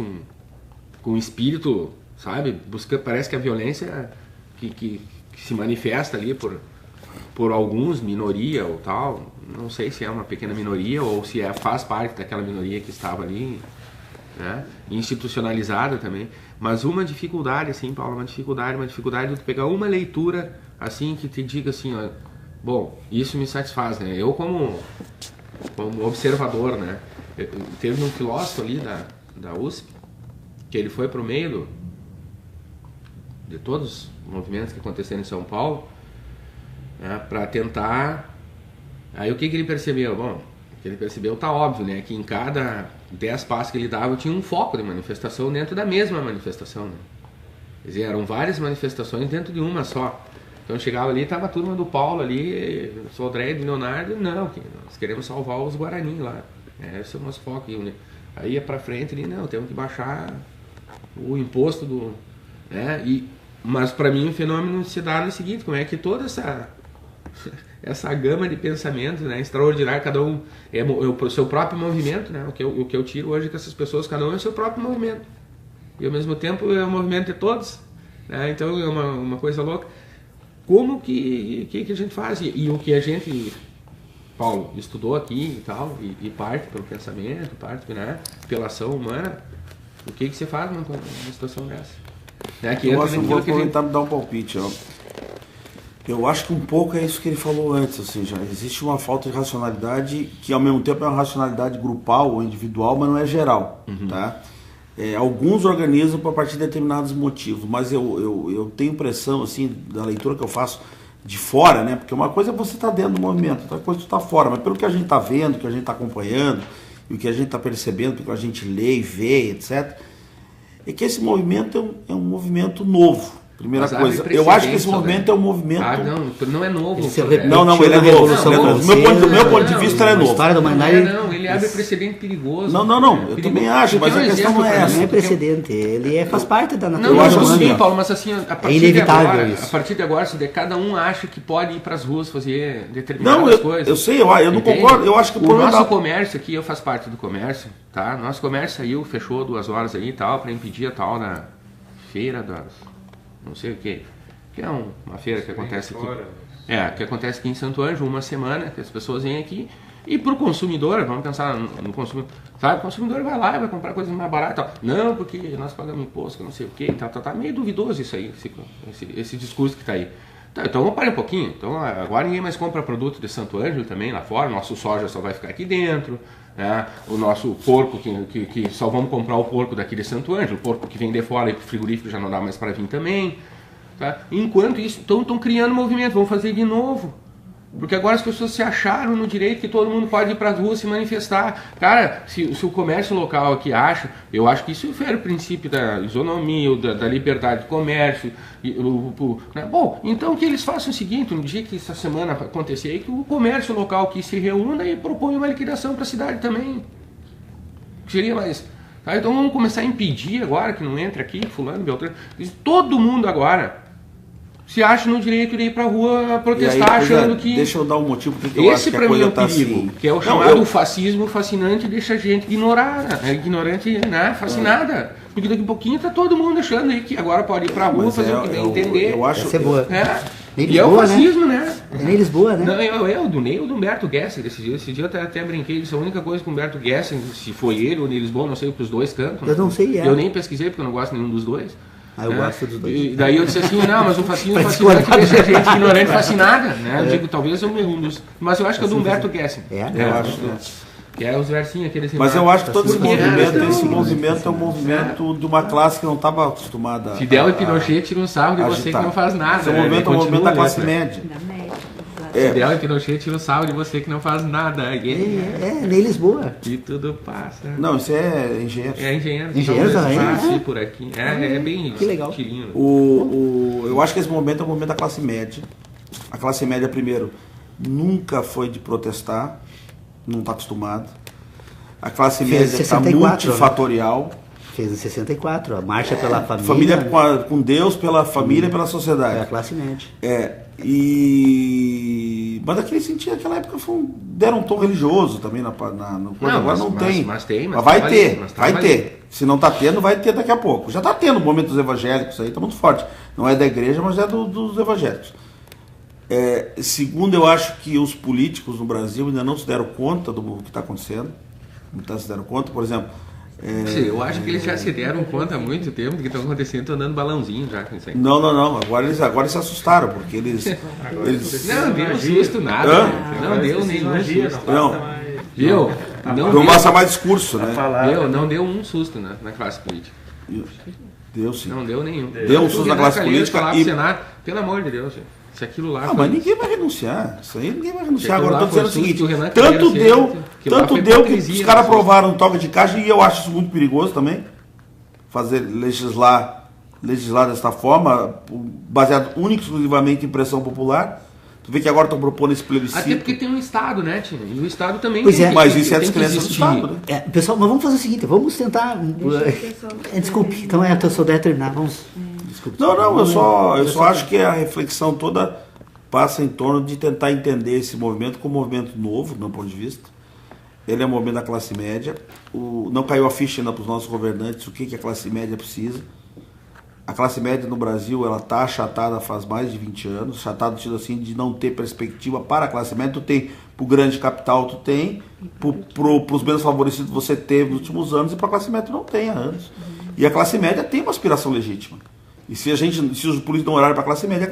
com espírito, sabe? Parece que a violência que se manifesta ali por alguns, minoria ou tal, não sei se é uma pequena minoria ou se faz parte daquela minoria que estava ali, né? Institucionalizada também, mas uma dificuldade, assim, Paulo, uma dificuldade de tu pegar uma leitura, assim, que te diga assim, ó, bom, isso me satisfaz, né? Eu como observador, né? Teve um filósofo ali da USP, que ele foi para o meio de todos os movimentos que aconteceram em São Paulo, né, para tentar... Aí o que ele percebeu? Bom, o que ele percebeu tá óbvio, né? Que em cada 10 passos que ele dava tinha um foco de manifestação dentro da mesma manifestação, né? Quer dizer, eram várias manifestações dentro de uma só. Então chegava ali, tava a turma do Paulo ali, Sodré, do Leonardo, não, nós queremos salvar os Guarani lá. Esse é o nosso foco. Aí ia pra frente ali, não, temos que baixar o imposto do... Né? Mas para mim o fenômeno se dá no seguinte, como é que toda essa gama de pensamentos, né, extraordinário, cada um é o seu próprio movimento, né, o que eu tiro hoje é que essas pessoas, cada um é o seu próprio movimento, e ao mesmo tempo é o movimento de todos, né, então é uma coisa louca. Como que a gente faz? E o que a gente, Paulo, estudou aqui e tal, e parte pelo pensamento, parte, né, pela ação humana, o que você faz numa situação dessa? Né, que eu acho que eu vou aproveitar e dar um palpite, ó. Eu acho que um pouco é isso que ele falou antes, ou seja, existe uma falta de racionalidade que ao mesmo tempo é uma racionalidade grupal ou individual, mas não é geral, tá? Alguns organizam a partir de determinados motivos, mas eu tenho impressão, assim, da leitura que eu faço de fora, né? Porque uma coisa é você estar dentro do movimento, outra coisa é você estar fora, mas pelo que a gente está vendo, que a gente está acompanhando, e o que a gente está percebendo, o que a gente lê e vê, etc., é que esse movimento é um movimento novo. Primeira coisa, eu acho que esse movimento é um movimento... não é novo. Não, ele é novo. Do meu ponto de vista, ele é novo. A história da humanidade... Não, ele abre precedente perigoso. Não, eu também acho, mas a questão não é essa. Não é precedente, ele faz parte da natureza. Não, eu acho assim, Paulo, mas assim, a partir de agora, se cada um acha que pode ir para as ruas fazer determinadas coisas... Eu sei, eu não concordo, eu acho que o nosso comércio aqui, eu faço parte do comércio, tá? Nosso comércio saiu, fechou 2 horas aí e tal, para impedir a tal da feira das... não sei o que é uma feira que acontece aqui. Que acontece aqui em Santo Ângelo, uma semana, que as pessoas vêm aqui, e para o consumidor, vamos pensar no consumidor, sabe, o consumidor vai lá e vai comprar coisas mais baratas, não, porque nós pagamos imposto, não sei o que, tá meio duvidoso isso aí, esse discurso que está aí. Então vamos parar um pouquinho, então agora ninguém mais compra produto de Santo Ângelo também lá fora, nosso soja só vai ficar aqui dentro, né? O nosso porco, que só vamos comprar o porco daqui de Santo Ângelo, o porco que vem de fora e o frigorífico já não dá mais para vir também, tá? Enquanto isso, estão criando movimento, vão fazer de novo, porque agora as pessoas se acharam no direito que todo mundo pode ir para as ruas se manifestar. Cara, se o comércio local aqui acha, eu acho que isso fere o princípio da isonomia, da liberdade de comércio. Né? Bom, então que eles façam o seguinte, no dia que essa semana acontecer aí, que o comércio local aqui se reúna e propõe uma liquidação para a cidade também. Seria mais... Tá? Então vamos começar a impedir agora que não entre aqui, fulano, Beltrano. Todo mundo agora se acha no direito de ir pra rua protestar, achando que... Deixa eu dar um motivo porque eu acho que a coisa tá assim... que é o chamado fascismo fascinante, deixa a gente ignorada, ignorante, né, fascinada. Porque daqui a pouquinho tá todo mundo achando aí que agora pode ir pra rua, fazer o que bem entender. Eu acho que é boa. E é o fascismo, né? É nem Lisboa, né? Não, do Humberto Gessler, esse dia eu até brinquei, isso é a única coisa que o Humberto Gessler, se foi ele ou Ney Lisboa, não sei o que os dois cantam. Eu não sei, Eu nem pesquisei porque eu não gosto de nenhum dos dois. Eu gosto dos dois. E daí eu disse assim, não, mas o fascismo fascinante deixa a gente ignorante fascinada, né? Eu digo, talvez eu me um dos... Mas eu acho que é do Humberto Gessler. Eu acho que é os versinhos aqueles... Mas eu acho que todo esse movimento é um movimento de uma classe que não estava acostumada... Fidel e Pinochet tiram um sarro de você que não faz nada. Esse movimento é um movimento da classe média. Fidel e Pinochet tiram um sarro de você que não faz nada. Nem Lisboa. E tudo passa. Não, isso é engenheiro. É engenheiro. Engenheiro também? Por aqui. É bem que legal. Eu acho que esse movimento é um movimento da classe média. A classe média, primeiro, nunca foi de protestar, não está acostumado. A classe média está multifatorial. Né? Fez em 64, a marcha pela família. Família com Deus, pela família e pela sociedade. É a classe média. Mas naquele sentido, naquela época deram um tom religioso também na agora não tem. Mas tem. Mas vai ter. Se não está tendo, vai ter daqui a pouco. Já está tendo o momento dos evangélicos aí, está muito forte. Não é da igreja, mas é dos evangélicos. Segundo, eu acho que os políticos no Brasil ainda não se deram conta do que está acontecendo. Não se deram conta, por exemplo. Eu acho que eles já se deram conta há muito tempo do que está acontecendo, estão dando balãozinho já. Não. Agora eles se assustaram, porque eles... Não deu susto nada. Não deu nenhum susto. Não mostra mais discurso, né? Não deu um susto na classe política. Deu sim. Não deu nenhum. Deu um susto na classe política e... Senado, pelo amor de Deus, se aquilo lá... mas ninguém vai renunciar. Isso aí ninguém vai renunciar. Agora eu estou dizendo o seguinte, tanto deu que os caras aprovaram toque de caixa, e eu acho isso muito perigoso também, legislar desta forma, baseado único e exclusivamente em pressão popular. Tu vê que agora estão propondo esse plebiscito. Até porque tem um Estado, né, Tina? E o Estado também mas isso é a descrença do Estado, né? Pessoal, mas vamos fazer o seguinte, vamos tentar... Desculpe, então eu só der terminar, vamos... Não, eu só acho que a reflexão toda passa em torno de tentar entender esse movimento como um movimento novo, do meu ponto de vista. Ele é um movimento da classe média. Não caiu a ficha ainda para os nossos governantes o que a classe média precisa. A classe média no Brasil, ela está achatada faz mais de 20 anos, achatada no sentido assim de não ter perspectiva para a classe média. Tu tem para o grande capital, tu tem, para os menos favorecidos você teve nos últimos anos, e para a classe média tu não tem há anos. E a classe média tem uma aspiração legítima. E se os políticos não olharem para a classe média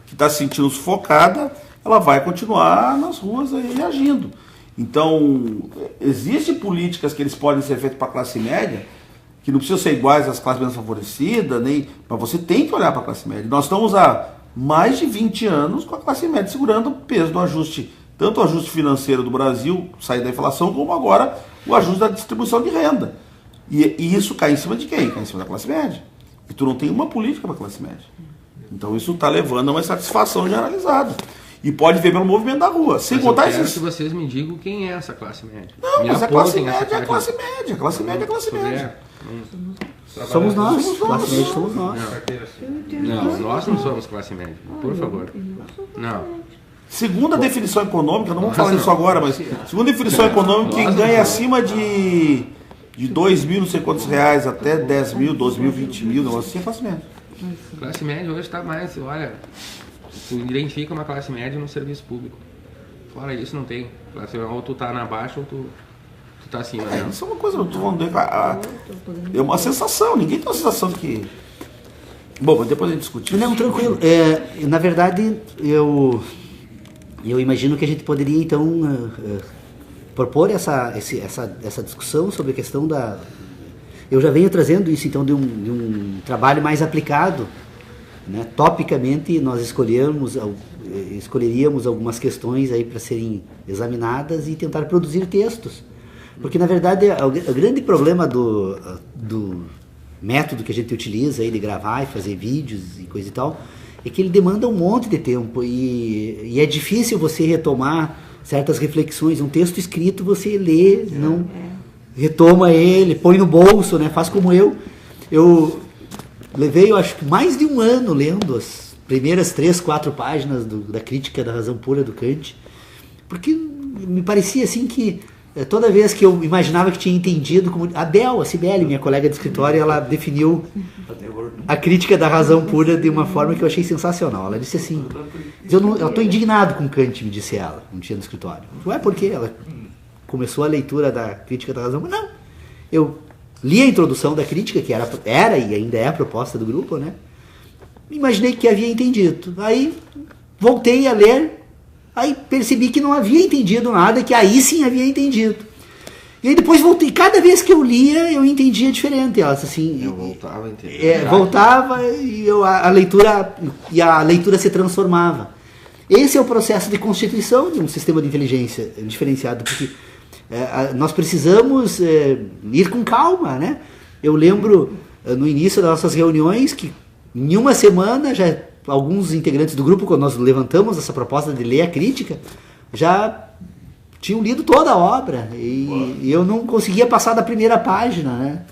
que está se sentindo sufocada, ela vai continuar nas ruas aí agindo. Então, existem políticas que eles podem ser feitas para a classe média, que não precisam ser iguais às classes menos favorecidas, mas você tem que olhar para a classe média. Nós estamos há mais de 20 anos com a classe média segurando o peso do ajuste, tanto o ajuste financeiro do Brasil, sair da inflação, como agora o ajuste da distribuição de renda. E isso cai em cima de quem? Cai em cima da classe média. E tu não tem uma política para a classe média. Então isso está levando a uma insatisfação generalizada. E pode ver pelo movimento da rua. Sem contar isso. Eu quero que vocês me digam quem é essa classe média. Não, mas a classe média é a classe média. A classe média é a classe média. Somos nós. Classe média somos nós. Não, nós não somos classe média. Por favor. Não. Segundo a definição econômica, não vamos falar isso agora, mas segundo a definição econômica, quem ganha acima de 2 mil, não sei quantos reais, até 10 mil, 12 mil, 20 mil, não assim é classe média. Classe média hoje está mais, olha, tu identifica uma classe média no serviço público. Fora isso não tem. Ou tu tá na baixa ou tu tá acima. Né? Isso é uma coisa, é uma sensação, ninguém tem uma sensação de que... Bom, mas depois a gente discute. Não, tranquilo. Na verdade, eu imagino que a gente poderia então propor essa discussão sobre a questão da... Eu já venho trazendo isso então de um trabalho mais aplicado, né? Topicamente nós escolheríamos algumas questões aí para serem examinadas e tentar produzir textos, porque na verdade o grande problema do método que a gente utiliza aí de gravar e fazer vídeos e coisa e tal é que ele demanda um monte de tempo e é difícil você retomar certas reflexões. Um texto escrito você lê, não retoma ele, põe no bolso, né? Faz como eu levei, eu acho que mais de um ano lendo as primeiras 3, 4 páginas da Crítica da Razão Pura do Kant, porque me parecia assim que toda vez que eu imaginava que tinha entendido, como a Cibele, minha colega de escritório, ela definiu a Crítica da Razão Pura de uma forma que eu achei sensacional. Ela disse assim: eu estou indignado com Kant, me disse ela, um dia no escritório. Ué, por quê? Ela começou a leitura da Crítica da Razão, mas não, eu li a introdução da crítica, que era e ainda é a proposta do grupo, né? Imaginei que havia entendido. Aí voltei a ler, aí percebi que não havia entendido nada, que aí sim havia entendido. E aí depois voltei, cada vez que eu lia, eu entendia diferente. Ela assim, eu voltava a entender. Voltava e a leitura se transformava. Esse é o processo de constituição de um sistema de inteligência diferenciado, porque nós precisamos ir com calma, né? Eu lembro no início das nossas reuniões que em uma semana já alguns integrantes do grupo, quando nós levantamos essa proposta de ler a crítica, já tinham lido toda a obra e eu não conseguia passar da primeira página, né?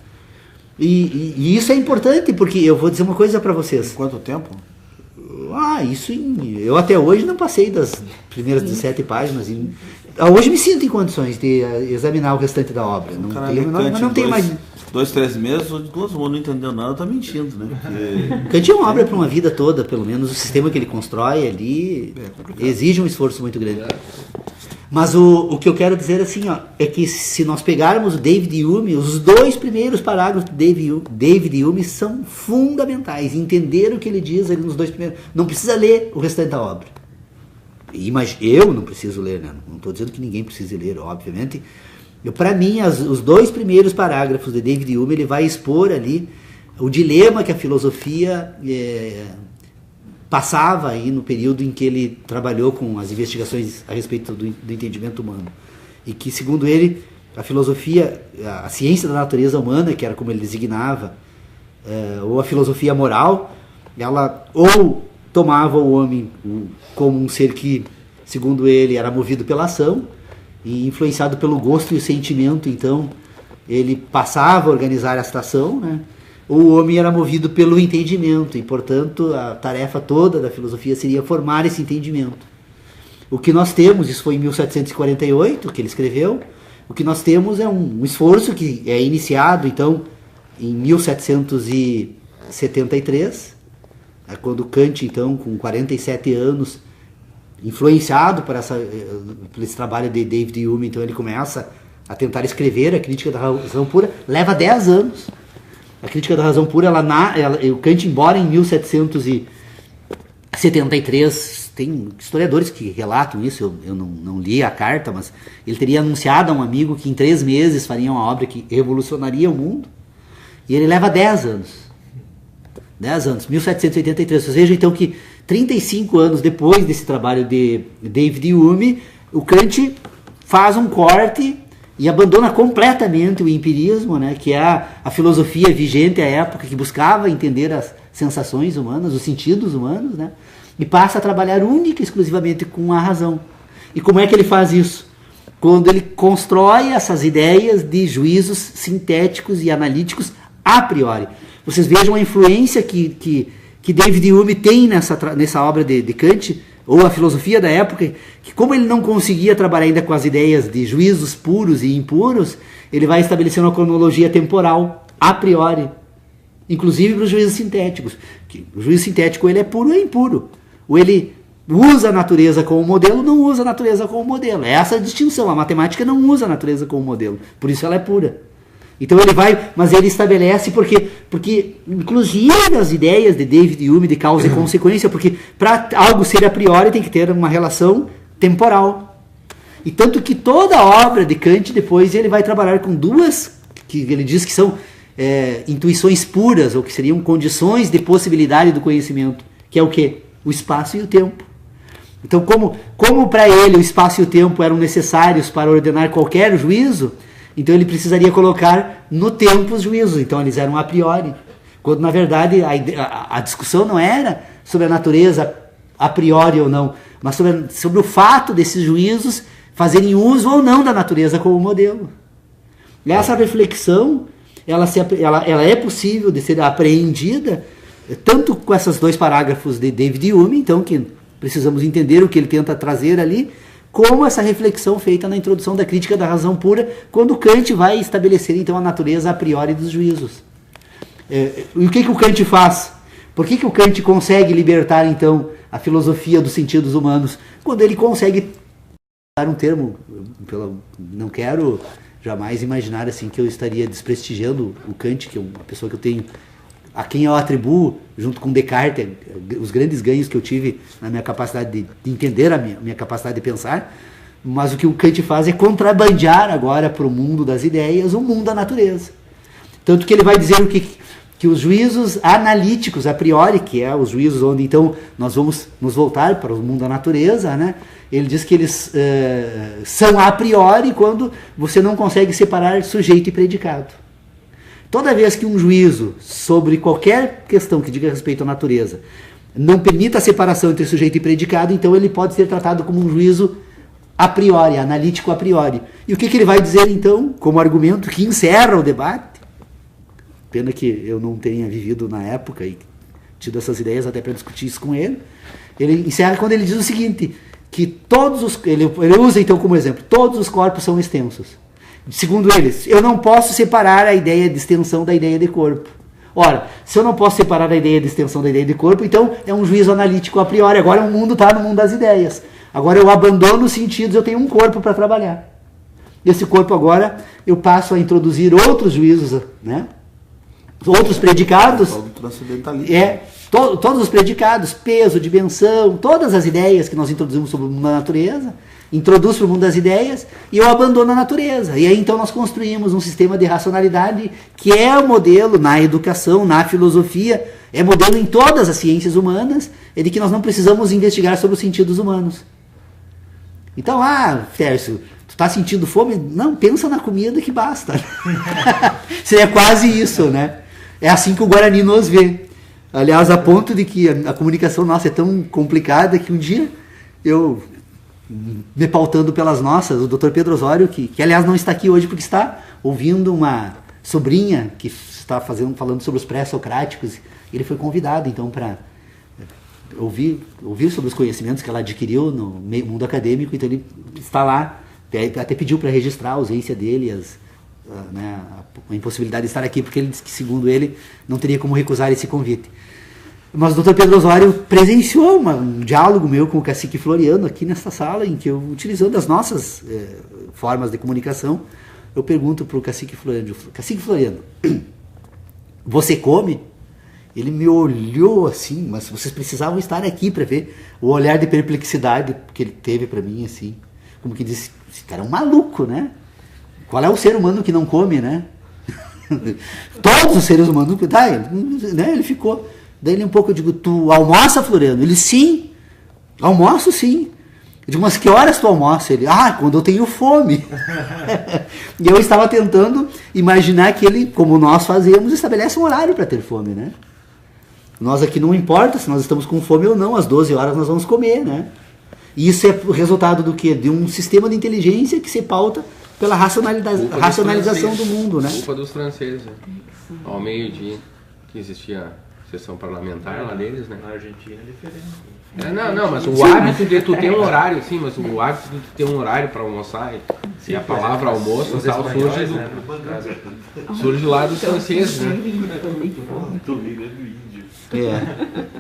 E isso é importante, porque eu vou dizer uma coisa para vocês. Quanto tempo? Eu até hoje não passei das primeiras 17 páginas. Hoje me sinto em condições de examinar o restante da obra. Não tenho mais... 2, 3 meses, 2 não entendeu nada, tá mentindo, né? Porque... Kant é uma obra para uma vida toda, pelo menos o sistema que ele constrói ali exige um esforço muito grande. Mas o que eu quero dizer assim, é que se nós pegarmos o David Hume, os 2 primeiros parágrafos do David Hume são fundamentais. Entender o que ele diz ali nos 2 primeiros. Não precisa ler o restante da obra. Eu não preciso ler, né? Não estou dizendo que ninguém precise ler, obviamente. Para mim, os 2 primeiros parágrafos de David Hume, ele vai expor ali o dilema que a filosofia passava aí no período em que ele trabalhou com as investigações a respeito do entendimento humano. E que, segundo ele, a filosofia, a ciência da natureza humana, que era como ele designava, ou a filosofia moral, ela ou tomava o homem como um ser que, segundo ele, era movido pela ação e influenciado pelo gosto e o sentimento, então ele passava a organizar esta ação, né? o homem era movido pelo entendimento, e portanto a tarefa toda da filosofia seria formar esse entendimento. O que nós temos, isso foi em 1748 que ele escreveu, o que nós temos é um esforço que é iniciado então em 1773, quando Kant, então, com 47 anos, influenciado por esse trabalho de David Hume, então ele começa a tentar escrever a Crítica da Razão Pura. Leva 10 anos. A Crítica da Razão Pura, o Kant, embora em 1773, tem historiadores que relatam isso, eu não li a carta, mas ele teria anunciado a um amigo que em 3 meses faria uma obra que revolucionaria o mundo, e ele leva 10 anos. 10 anos, 1783. Ou seja, então, que 35 anos depois desse trabalho de David Hume, o Kant faz um corte e abandona completamente o empirismo, né, que é a filosofia vigente à época, que buscava entender as sensações humanas, os sentidos humanos, né, e passa a trabalhar única e exclusivamente com a razão. E como é que ele faz isso? Quando ele constrói essas ideias de juízos sintéticos e analíticos a priori. Vocês vejam a influência que David Hume tem nessa obra de Kant, ou a filosofia da época, que como ele não conseguia trabalhar ainda com as ideias de juízos puros e impuros, ele vai estabelecendo uma cronologia temporal, a priori, inclusive para os juízos sintéticos. O juízo sintético, ele é puro ou impuro. Ou ele usa a natureza como modelo, não usa a natureza como modelo. É essa a distinção. A matemática não usa a natureza como modelo, por isso ela é pura. Então ele vai, mas ele estabelece porque inclusive as ideias de David Hume de causa e consequência, porque para algo ser a priori tem que ter uma relação temporal. E tanto que toda a obra de Kant depois ele vai trabalhar com duas, que ele diz que são intuições puras, ou que seriam condições de possibilidade do conhecimento, que é o quê? O espaço e o tempo. Então como para ele o espaço e o tempo eram necessários para ordenar qualquer juízo, então ele precisaria colocar no tempo os juízos, então eles eram a priori. Quando na verdade a discussão não era sobre a natureza a priori ou não, mas sobre o fato desses juízos fazerem uso ou não da natureza como modelo. E essa reflexão, ela é possível de ser apreendida tanto com esses 2 parágrafos de David Hume, então que precisamos entender o que ele tenta trazer ali, como essa reflexão feita na introdução da Crítica da Razão Pura, quando Kant vai estabelecer então a natureza a priori dos juízos. E o que o Kant faz? Por que o Kant consegue libertar então a filosofia dos sentidos humanos? Quando ele consegue dar um termo, não quero jamais imaginar assim que eu estaria desprestigiando o Kant, que é uma pessoa que eu tenho, a quem eu atribuo, junto com Descartes, os grandes ganhos que eu tive na minha capacidade de entender, a minha capacidade de pensar, mas o que o Kant faz é contrabandear agora para o mundo das ideias o mundo da natureza. Tanto que ele vai dizer que os juízos analíticos, a priori, que é os juízos onde então nós vamos nos voltar para o mundo da natureza, né? Ele diz que eles são a priori quando você não consegue separar sujeito e predicado. Toda vez que um juízo sobre qualquer questão que diga respeito à natureza não permita a separação entre sujeito e predicado, então ele pode ser tratado como um juízo a priori, analítico a priori. E o que ele vai dizer então, como argumento que encerra o debate? Pena que eu não tenha vivido na época e tido essas ideias até para discutir isso com ele. Ele encerra quando ele diz o seguinte, que ele usa então como exemplo, todos os corpos são extensos. Segundo eles, eu não posso separar a ideia de extensão da ideia de corpo. Ora, se eu não posso separar a ideia de extensão da ideia de corpo, então é um juízo analítico a priori. Agora o mundo está no mundo das ideias. Agora eu abandono os sentidos, eu tenho um corpo para trabalhar. Esse corpo agora eu passo a introduzir outros juízos, né? Outros predicados. Todos os predicados, peso, dimensão, todas as ideias que nós introduzimos sobre o mundo da natureza, introduz para o mundo das ideias e eu abandono a natureza. E aí então nós construímos um sistema de racionalidade que é o modelo na educação, na filosofia, é modelo em todas as ciências humanas, é de que nós não precisamos investigar sobre os sentidos humanos. Então, Tércio, tu está sentindo fome? Não, pensa na comida que basta. Seria quase isso, né? É assim que o Guarani nos vê. Aliás, a ponto de que a comunicação nossa é tão complicada que um dia eu, me pautando pelas nossas, o Dr. Pedro Osório, que aliás não está aqui hoje porque está ouvindo uma sobrinha que está falando sobre os pré-socráticos. Ele foi convidado, então, para ouvir sobre os conhecimentos que ela adquiriu no mundo acadêmico. Então, ele está lá, até pediu para registrar a ausência dele, a impossibilidade de estar aqui, porque ele disse que, segundo ele, não teria como recusar esse convite. Mas o Dr. Pedro Osório presenciou um diálogo meu com o cacique Floriano aqui nesta sala, em que eu, utilizando as nossas formas de comunicação, eu pergunto para o cacique Floriano, você come? Ele me olhou assim, mas vocês precisavam estar aqui para ver o olhar de perplexidade que ele teve para mim, assim, como que disse, esse cara é um maluco, né? Qual é o ser humano que não come, né? Todos os seres humanos, né? Ele ficou, daí ele um pouco, eu digo, tu almoça, Floriano? Ele, sim, almoço sim. Eu digo, mas que horas tu almoça? Ele, quando eu tenho fome. E eu estava tentando imaginar que ele, como nós fazemos, estabelece um horário para ter fome, né? Nós aqui não importa se nós estamos com fome ou não, às 12 horas nós vamos comer, né? E isso é o resultado do quê? De um sistema de inteligência que se pauta pela racionalização do mundo, né? Culpa dos franceses, né? Ao meio-dia, que existia a sessão parlamentar lá deles, né? Na Argentina é diferente. Não, mas o hábito de tu ter um horário, sim, mas o hábito de tu ter um horário para almoçar e a palavra almoço e tal surge lá dos franceses, né?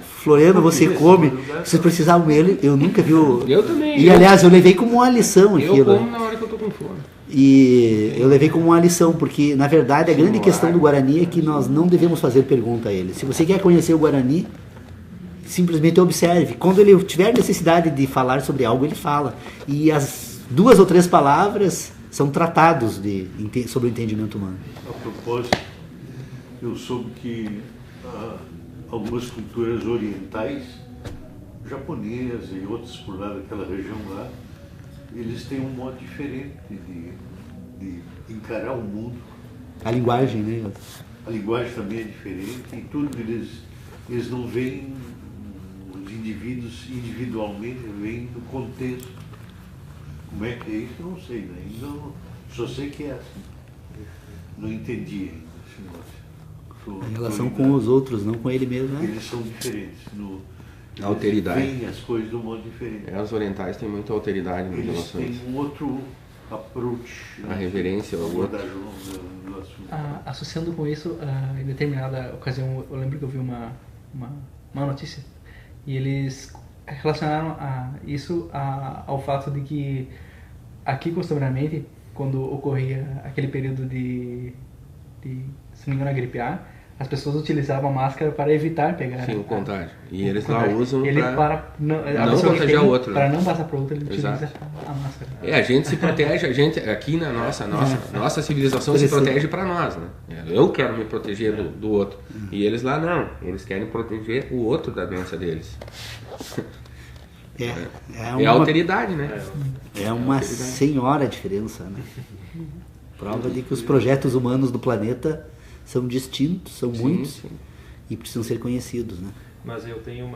Floriano, você come, vocês precisavam dele, eu nunca vi Eu também. E aliás, eu levei como uma lição aquilo. Eu como na hora que eu tô com fome. E eu levei como uma lição, porque na verdade a grande questão do Guarani é que nós não devemos fazer pergunta a ele. Se você quer conhecer o Guarani, simplesmente observe. Quando ele tiver necessidade de falar sobre algo, ele fala. E as 2 ou 3 palavras são tratados sobre o entendimento humano. A propósito, eu soube que algumas culturas orientais, japonesas e outras por lá daquela região lá, eles têm um modo diferente de encarar o mundo. A linguagem, né? A linguagem também é diferente e tudo eles não veem os indivíduos individualmente, veem no contexto. Como é que é isso? Eu não sei, né? Não, só sei que é assim. Não entendi ainda esse negócio. Em relação com os outros, não com ele mesmo, né? Eles são diferentes. A alteridade. Eles veem as coisas de um modo diferente. Os orientais têm muita alteridade nas Eles relações. têm um outro approach. A reverência ao outro. Do assunto. Associando com isso, em determinada ocasião, eu lembro que eu vi uma notícia e eles relacionaram isso ao fato de que aqui, costumeiramente, quando ocorria aquele período de se não me engano, a gripe A, as pessoas utilizavam a máscara para evitar pegar o contágio. E eles lá usam para não contagiar o outro. Para né? não passar para o outro, ele utiliza a máscara. A gente se protege, aqui na nossa civilização se protege para nós, né? Eu quero me proteger do outro. E eles lá não, eles querem proteger o outro da doença deles. É a alteridade, né? É uma senhora diferença, né? Prova de que os projetos humanos do planeta são distintos, são muitos e precisam ser conhecidos, né? Mas eu tenho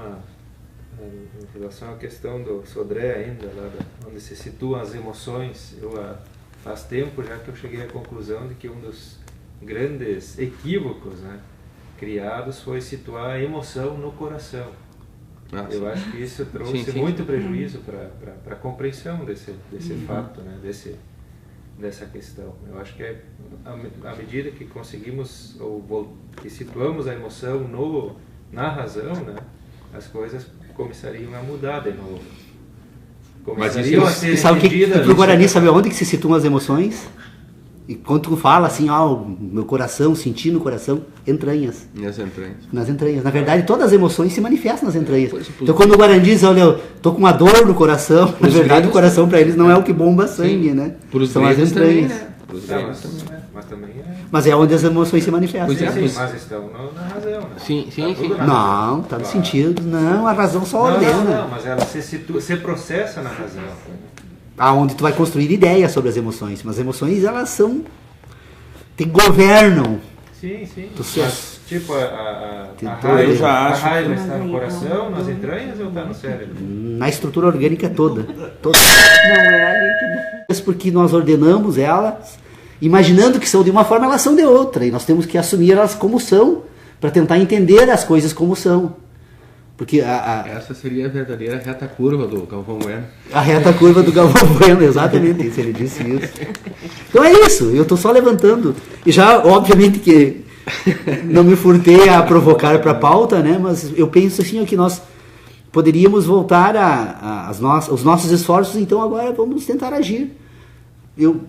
em relação à questão do Sodré ainda, lá onde se situam as emoções, faz tempo já que eu cheguei à conclusão de que um dos grandes equívocos, né, criados foi situar a emoção no coração. Eu acho que isso trouxe muito prejuízo para a compreensão desse fato, né, dessa questão. Eu acho que à medida que conseguimos ou que situamos a emoção na razão, né, as coisas começariam a mudar de novo. Começariam a ser entendidas. O Guarani sabe onde que se situam as emoções? E quando tu fala assim, meu coração, senti no coração, entranhas. Nas entranhas. Na verdade, todas as emoções se manifestam nas entranhas. Então, quando o Guarani diz, olha, eu tô com uma dor no coração, na verdade, o coração para eles não é o que bomba sangue, né? São as entranhas. Também, né? Mas também Mas é onde as emoções se manifestam. Mas estão na razão, né? Sim. Não, tá no sentido. Não, a razão só ordena. Não, mas ela se processa na razão. Aonde tu vai construir ideias sobre as emoções. Mas as emoções, elas governam. Sim. Mas, tipo, a raiva está no coração, nas entranhas ou está no cérebro? Na estrutura orgânica toda. Não é a líquida. Porque nós ordenamos elas imaginando que são de uma forma, elas são de outra. E nós temos que assumir elas como são, para tentar entender as coisas como são. Porque essa seria a verdadeira reta curva do Galvão Bueno. A reta curva do Galvão Bueno, exatamente isso, ele disse isso. Então é isso, eu estou só levantando. E já, obviamente, que não me furtei a provocar para a pauta, né? Mas eu penso assim, que nós poderíamos voltar os nossos esforços, então agora vamos tentar agir. Eu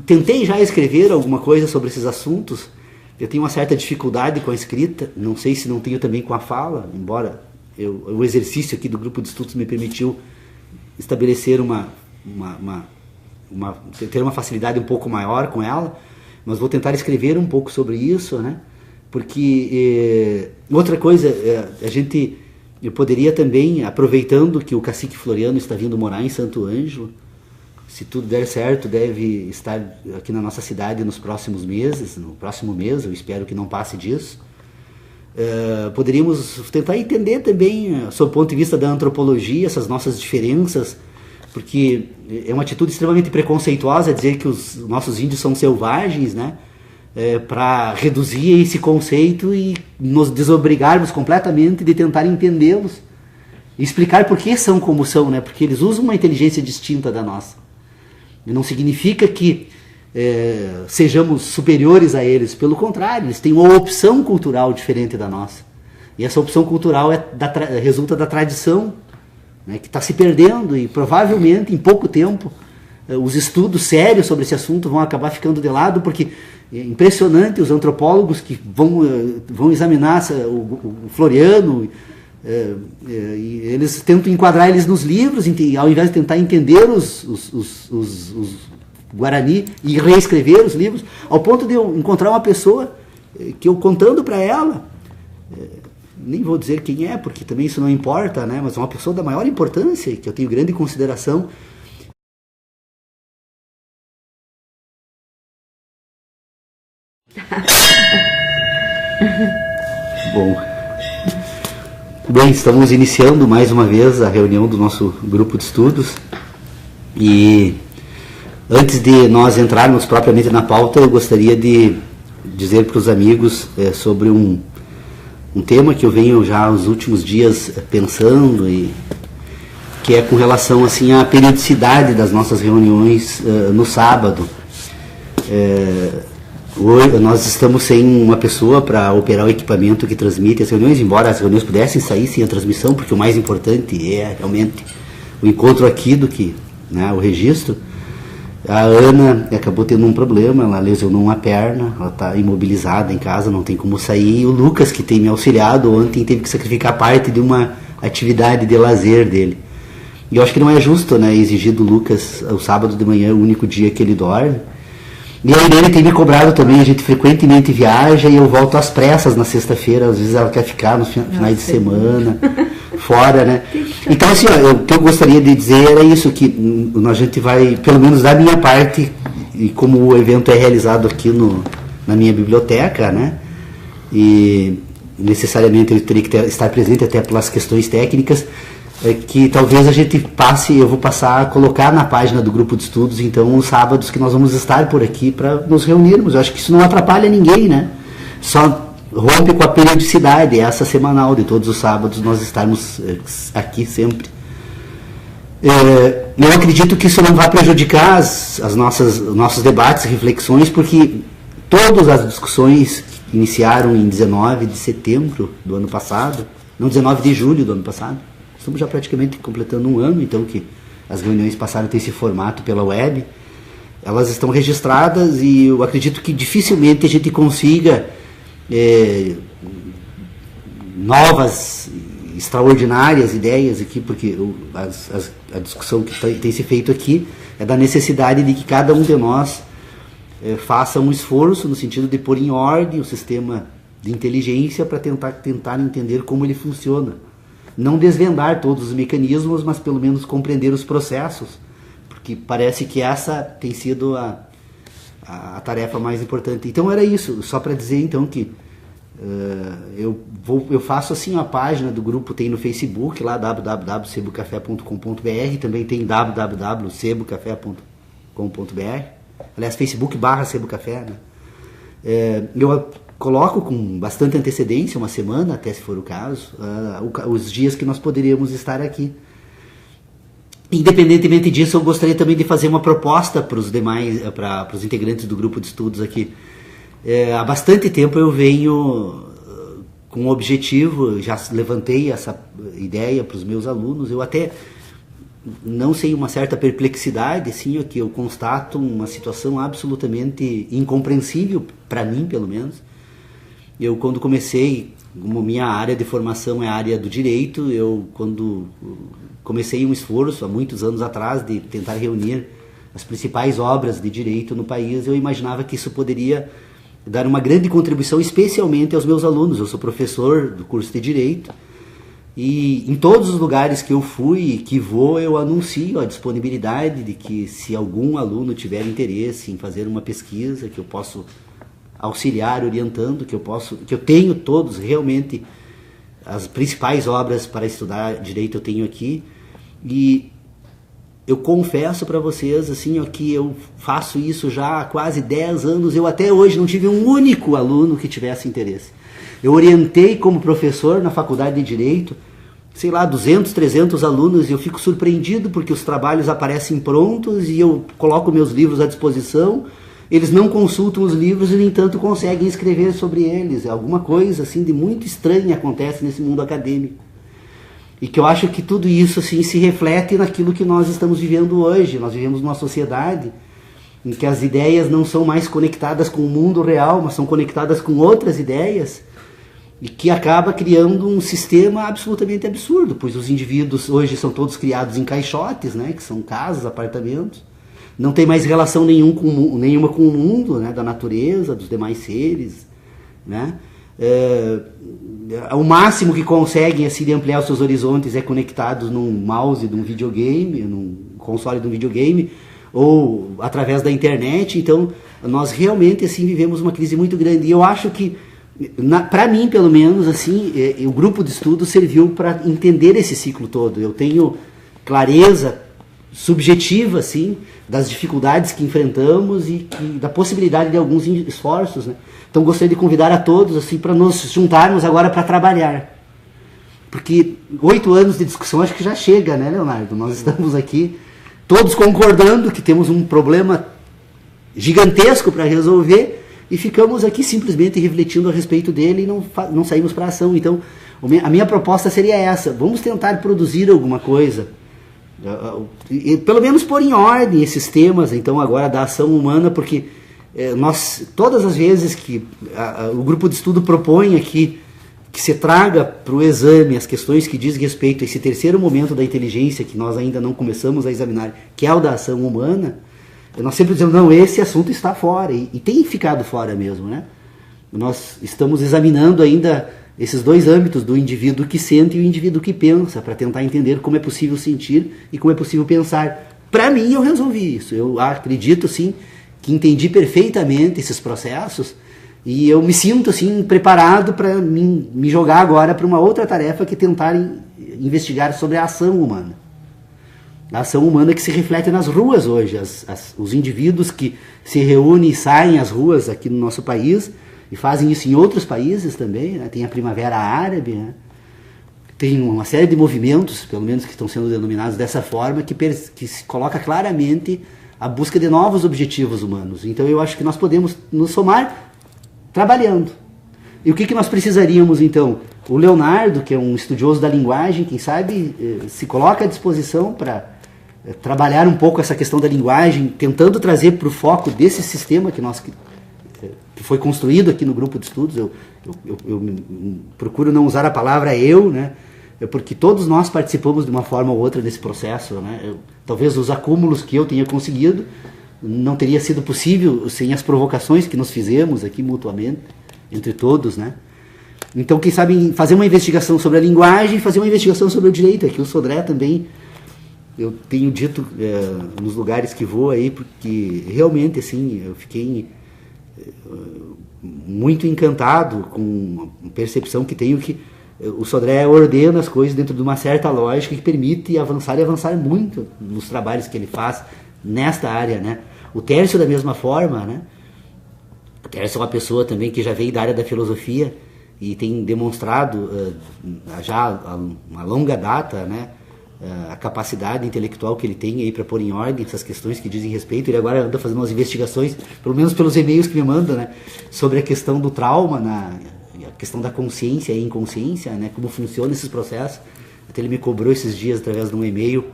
tentei já escrever alguma coisa sobre esses assuntos. Eu tenho uma certa dificuldade com a escrita, não sei se não tenho também com a fala, embora o exercício aqui do grupo de estudos me permitiu estabelecer ter uma facilidade um pouco maior com ela, mas vou tentar escrever um pouco sobre isso, né? Porque outra coisa, eu poderia também, aproveitando que o cacique Floriano está vindo morar em Santo Ângelo, se tudo der certo, deve estar aqui na nossa cidade nos próximos meses, no próximo mês, eu espero que não passe disso. Poderíamos tentar entender também, sob o ponto de vista da antropologia, essas nossas diferenças, porque é uma atitude extremamente preconceituosa dizer que os nossos índios são selvagens, né? Para reduzir esse conceito e nos desobrigarmos completamente de tentar entendê-los e explicar por que são como são, né? Porque eles usam uma inteligência distinta da nossa. E não significa que sejamos superiores a eles, pelo contrário, eles têm uma opção cultural diferente da nossa. E essa opção cultural resulta da tradição, né, que está se perdendo, e provavelmente em pouco tempo os estudos sérios sobre esse assunto vão acabar ficando de lado, porque é impressionante os antropólogos que vão examinar o Floriano, e eles tentam enquadrar eles nos livros, ao invés de tentar entender os Guarani e reescrever os livros, ao ponto de eu encontrar uma pessoa que eu contando para ela, nem vou dizer quem é, porque também isso não importa, né? Mas é uma pessoa da maior importância, que eu tenho grande consideração. Bem, estamos iniciando mais uma vez a reunião do nosso grupo de estudos, e antes de nós entrarmos propriamente na pauta, eu gostaria de dizer para os amigos sobre um tema que eu venho já os últimos dias pensando, e que é com relação assim à periodicidade das nossas reuniões no sábado. Hoje nós estamos sem uma pessoa para operar o equipamento que transmite as reuniões, embora as reuniões pudessem sair sem a transmissão, porque o mais importante é realmente o encontro aqui do que, né, o registro. A Ana acabou tendo um problema, ela lesionou uma perna, ela está imobilizada em casa, não tem como sair. E o Lucas, que tem me auxiliado ontem, teve que sacrificar parte de uma atividade de lazer dele. E eu acho que não é justo, né, exigir do Lucas o sábado de manhã, o único dia que ele dorme. E aí ele tem me cobrado também, a gente frequentemente viaja e eu volto às pressas na sexta-feira, às vezes ela quer ficar nos finais de semana, fora, né? Então assim, o que eu gostaria de dizer era isso, que a gente vai, pelo menos da minha parte, e como o evento é realizado aqui na minha biblioteca, né? E necessariamente eu teria que estar presente até pelas questões técnicas, que talvez a gente eu vou passar a colocar na página do grupo de estudos, então, os sábados que nós vamos estar por aqui para nos reunirmos. Eu acho que isso não atrapalha ninguém, né? Só rompe com a periodicidade, essa semanal de todos os sábados nós estarmos aqui sempre. Eu acredito que isso não vai prejudicar os nossos debates, reflexões, porque todas as discussões que iniciaram em 19 de setembro do ano passado, não, 19 de julho do ano passado, estamos já praticamente completando um ano, então, que as reuniões passaram a ter esse formato pela web. Elas estão registradas e eu acredito que dificilmente a gente consiga novas, extraordinárias ideias aqui, porque a discussão que tem se feito aqui é da necessidade de que cada um de nós faça um esforço no sentido de pôr em ordem o sistema de inteligência para tentar entender como ele funciona. Não desvendar todos os mecanismos, mas pelo menos compreender os processos, porque parece que essa tem sido a tarefa mais importante. Então era isso, só para dizer então que eu faço assim, a página do grupo tem no Facebook, lá www.sebocafé.com.br, também tem www.sebocafé.com.br, aliás, Facebook/Sebo Café, né? Eu coloco com bastante antecedência, uma semana, até se for o caso, os dias que nós poderíamos estar aqui. Independentemente disso, eu gostaria também de fazer uma proposta para os demais, para os integrantes do grupo de estudos aqui. Há bastante tempo eu venho com um objetivo, já levantei essa ideia para os meus alunos, eu até não sei, uma certa perplexidade, assim, que eu constato uma situação absolutamente incompreensível, para mim pelo menos. Eu, quando comecei, como minha área de formação é a área do direito, quando comecei um esforço há muitos anos atrás de tentar reunir as principais obras de direito no país, eu imaginava que isso poderia dar uma grande contribuição, especialmente aos meus alunos. Eu sou professor do curso de direito e em todos os lugares que eu fui e que vou, eu anuncio a disponibilidade de que, se algum aluno tiver interesse em fazer uma pesquisa, que eu posso auxiliar orientando, que eu tenho todos realmente as principais obras para estudar direito, eu tenho aqui. E eu confesso para vocês assim, que eu faço isso já há quase 10 anos, eu até hoje não tive um único aluno que tivesse interesse. Eu orientei como professor na faculdade de Direito, sei lá, 200, 300 alunos, e eu fico surpreendido porque os trabalhos aparecem prontos e eu coloco meus livros à disposição. Eles não consultam os livros e, no entanto, conseguem escrever sobre eles. Alguma coisa assim de muito estranha acontece nesse mundo acadêmico. E que eu acho que tudo isso assim, se reflete naquilo que nós estamos vivendo hoje. Nós vivemos numa sociedade em que as ideias não são mais conectadas com o mundo real, mas são conectadas com outras ideias, e que acaba criando um sistema absolutamente absurdo, pois os indivíduos hoje são todos criados em caixotes, né, que são casas, apartamentos. Não tem mais relação nenhuma com o mundo, né, da natureza, dos demais seres, né? O máximo que conseguem assim, de ampliar os seus horizontes é conectados num mouse de um videogame, num console de um videogame, ou através da internet. Então, nós realmente assim, vivemos uma crise muito grande. E eu acho que, para mim, pelo menos, assim, o grupo de estudo serviu para entender esse ciclo todo. Eu tenho clareza subjetiva, assim, das dificuldades que enfrentamos e da possibilidade de alguns esforços, né? Então gostaria de convidar a todos assim, para nos juntarmos agora para trabalhar. Porque 8 anos de discussão acho que já chega, né, Leonardo? Nós estamos aqui todos concordando que temos um problema gigantesco para resolver e ficamos aqui simplesmente refletindo a respeito dele e não saímos para a ação. Então, a minha proposta seria essa: vamos tentar produzir alguma coisa, pelo menos pôr em ordem esses temas, então, agora da ação humana, porque nós, todas as vezes que o grupo de estudo propõe aqui que se traga para o exame as questões que diz respeito a esse terceiro momento da inteligência que nós ainda não começamos a examinar, que é o da ação humana, nós sempre dizemos, não, esse assunto está fora, e tem ficado fora mesmo, né? Nós estamos examinando ainda esses dois âmbitos do indivíduo que sente e o indivíduo que pensa, para tentar entender como é possível sentir e como é possível pensar. Para mim, eu resolvi isso. Eu acredito, sim, que entendi perfeitamente esses processos e eu me sinto, assim, preparado para me jogar agora para uma outra tarefa, que é tentar investigar sobre a ação humana. A ação humana que se reflete nas ruas hoje. Os indivíduos que se reúnem e saem às ruas aqui no nosso país, e fazem isso em outros países também, né? Tem a Primavera Árabe, né? Tem uma série de movimentos, pelo menos que estão sendo denominados dessa forma, que se coloca claramente a busca de novos objetivos humanos. Então eu acho que nós podemos nos somar trabalhando. E o que nós precisaríamos então? O Leonardo, que é um estudioso da linguagem, quem sabe se coloca à disposição para trabalhar um pouco essa questão da linguagem, tentando trazer para o foco desse sistema que foi construído aqui no grupo de estudos. Eu procuro não usar a palavra eu, né? Porque todos nós participamos de uma forma ou outra desse processo, né? Talvez os acúmulos que eu tenha conseguido não teria sido possível sem as provocações que nos fizemos aqui mutuamente, entre todos, né? Então, quem sabe fazer uma investigação sobre a linguagem e fazer uma investigação sobre o direito. Aqui o Sodré também, eu tenho dito nos lugares que vou aí, porque realmente, assim, eu fiquei muito encantado com a percepção que tenho que o Sodré ordena as coisas dentro de uma certa lógica que permite avançar e avançar muito nos trabalhos que ele faz nesta área, né? O Tércio, da mesma forma, né? O Tércio é uma pessoa também que já veio da área da filosofia e tem demonstrado já há uma longa data, né? A capacidade intelectual que ele tem aí para pôr em ordem essas questões que dizem respeito. Ele agora anda fazendo umas investigações, pelo menos pelos e-mails que me manda, né? Sobre a questão do trauma, a questão da consciência e inconsciência, né? Como funcionam esses processos. Até ele me cobrou esses dias através de um e-mail,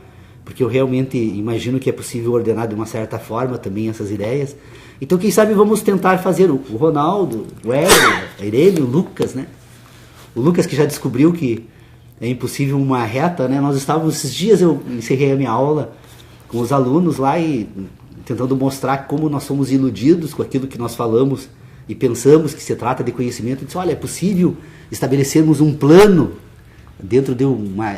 porque eu realmente imagino que é possível ordenar de uma certa forma também essas ideias. Então, quem sabe vamos tentar fazer o Ronaldo, o Hélio, a Irene, o Lucas, né? O Lucas que já descobriu que é impossível uma reta, né? Nós estávamos, esses dias eu encerrei a minha aula com os alunos lá e tentando mostrar como nós somos iludidos com aquilo que nós falamos e pensamos que se trata de conhecimento. Eu disse, olha, é possível estabelecermos um plano dentro de uma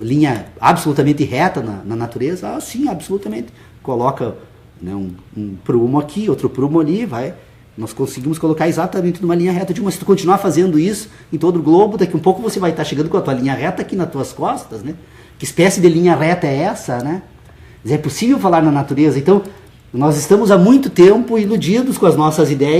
linha absolutamente reta na natureza? Ah, sim, absolutamente. Coloca, né, um prumo aqui, outro prumo ali, vai. Nós conseguimos colocar exatamente numa linha reta. Mas se tu continuar fazendo isso em todo o globo, daqui a um pouco você vai estar chegando com a tua linha reta aqui nas tuas costas, né? Que espécie de linha reta é essa, né? É possível falar na natureza. Então, nós estamos há muito tempo iludidos com as nossas ideias.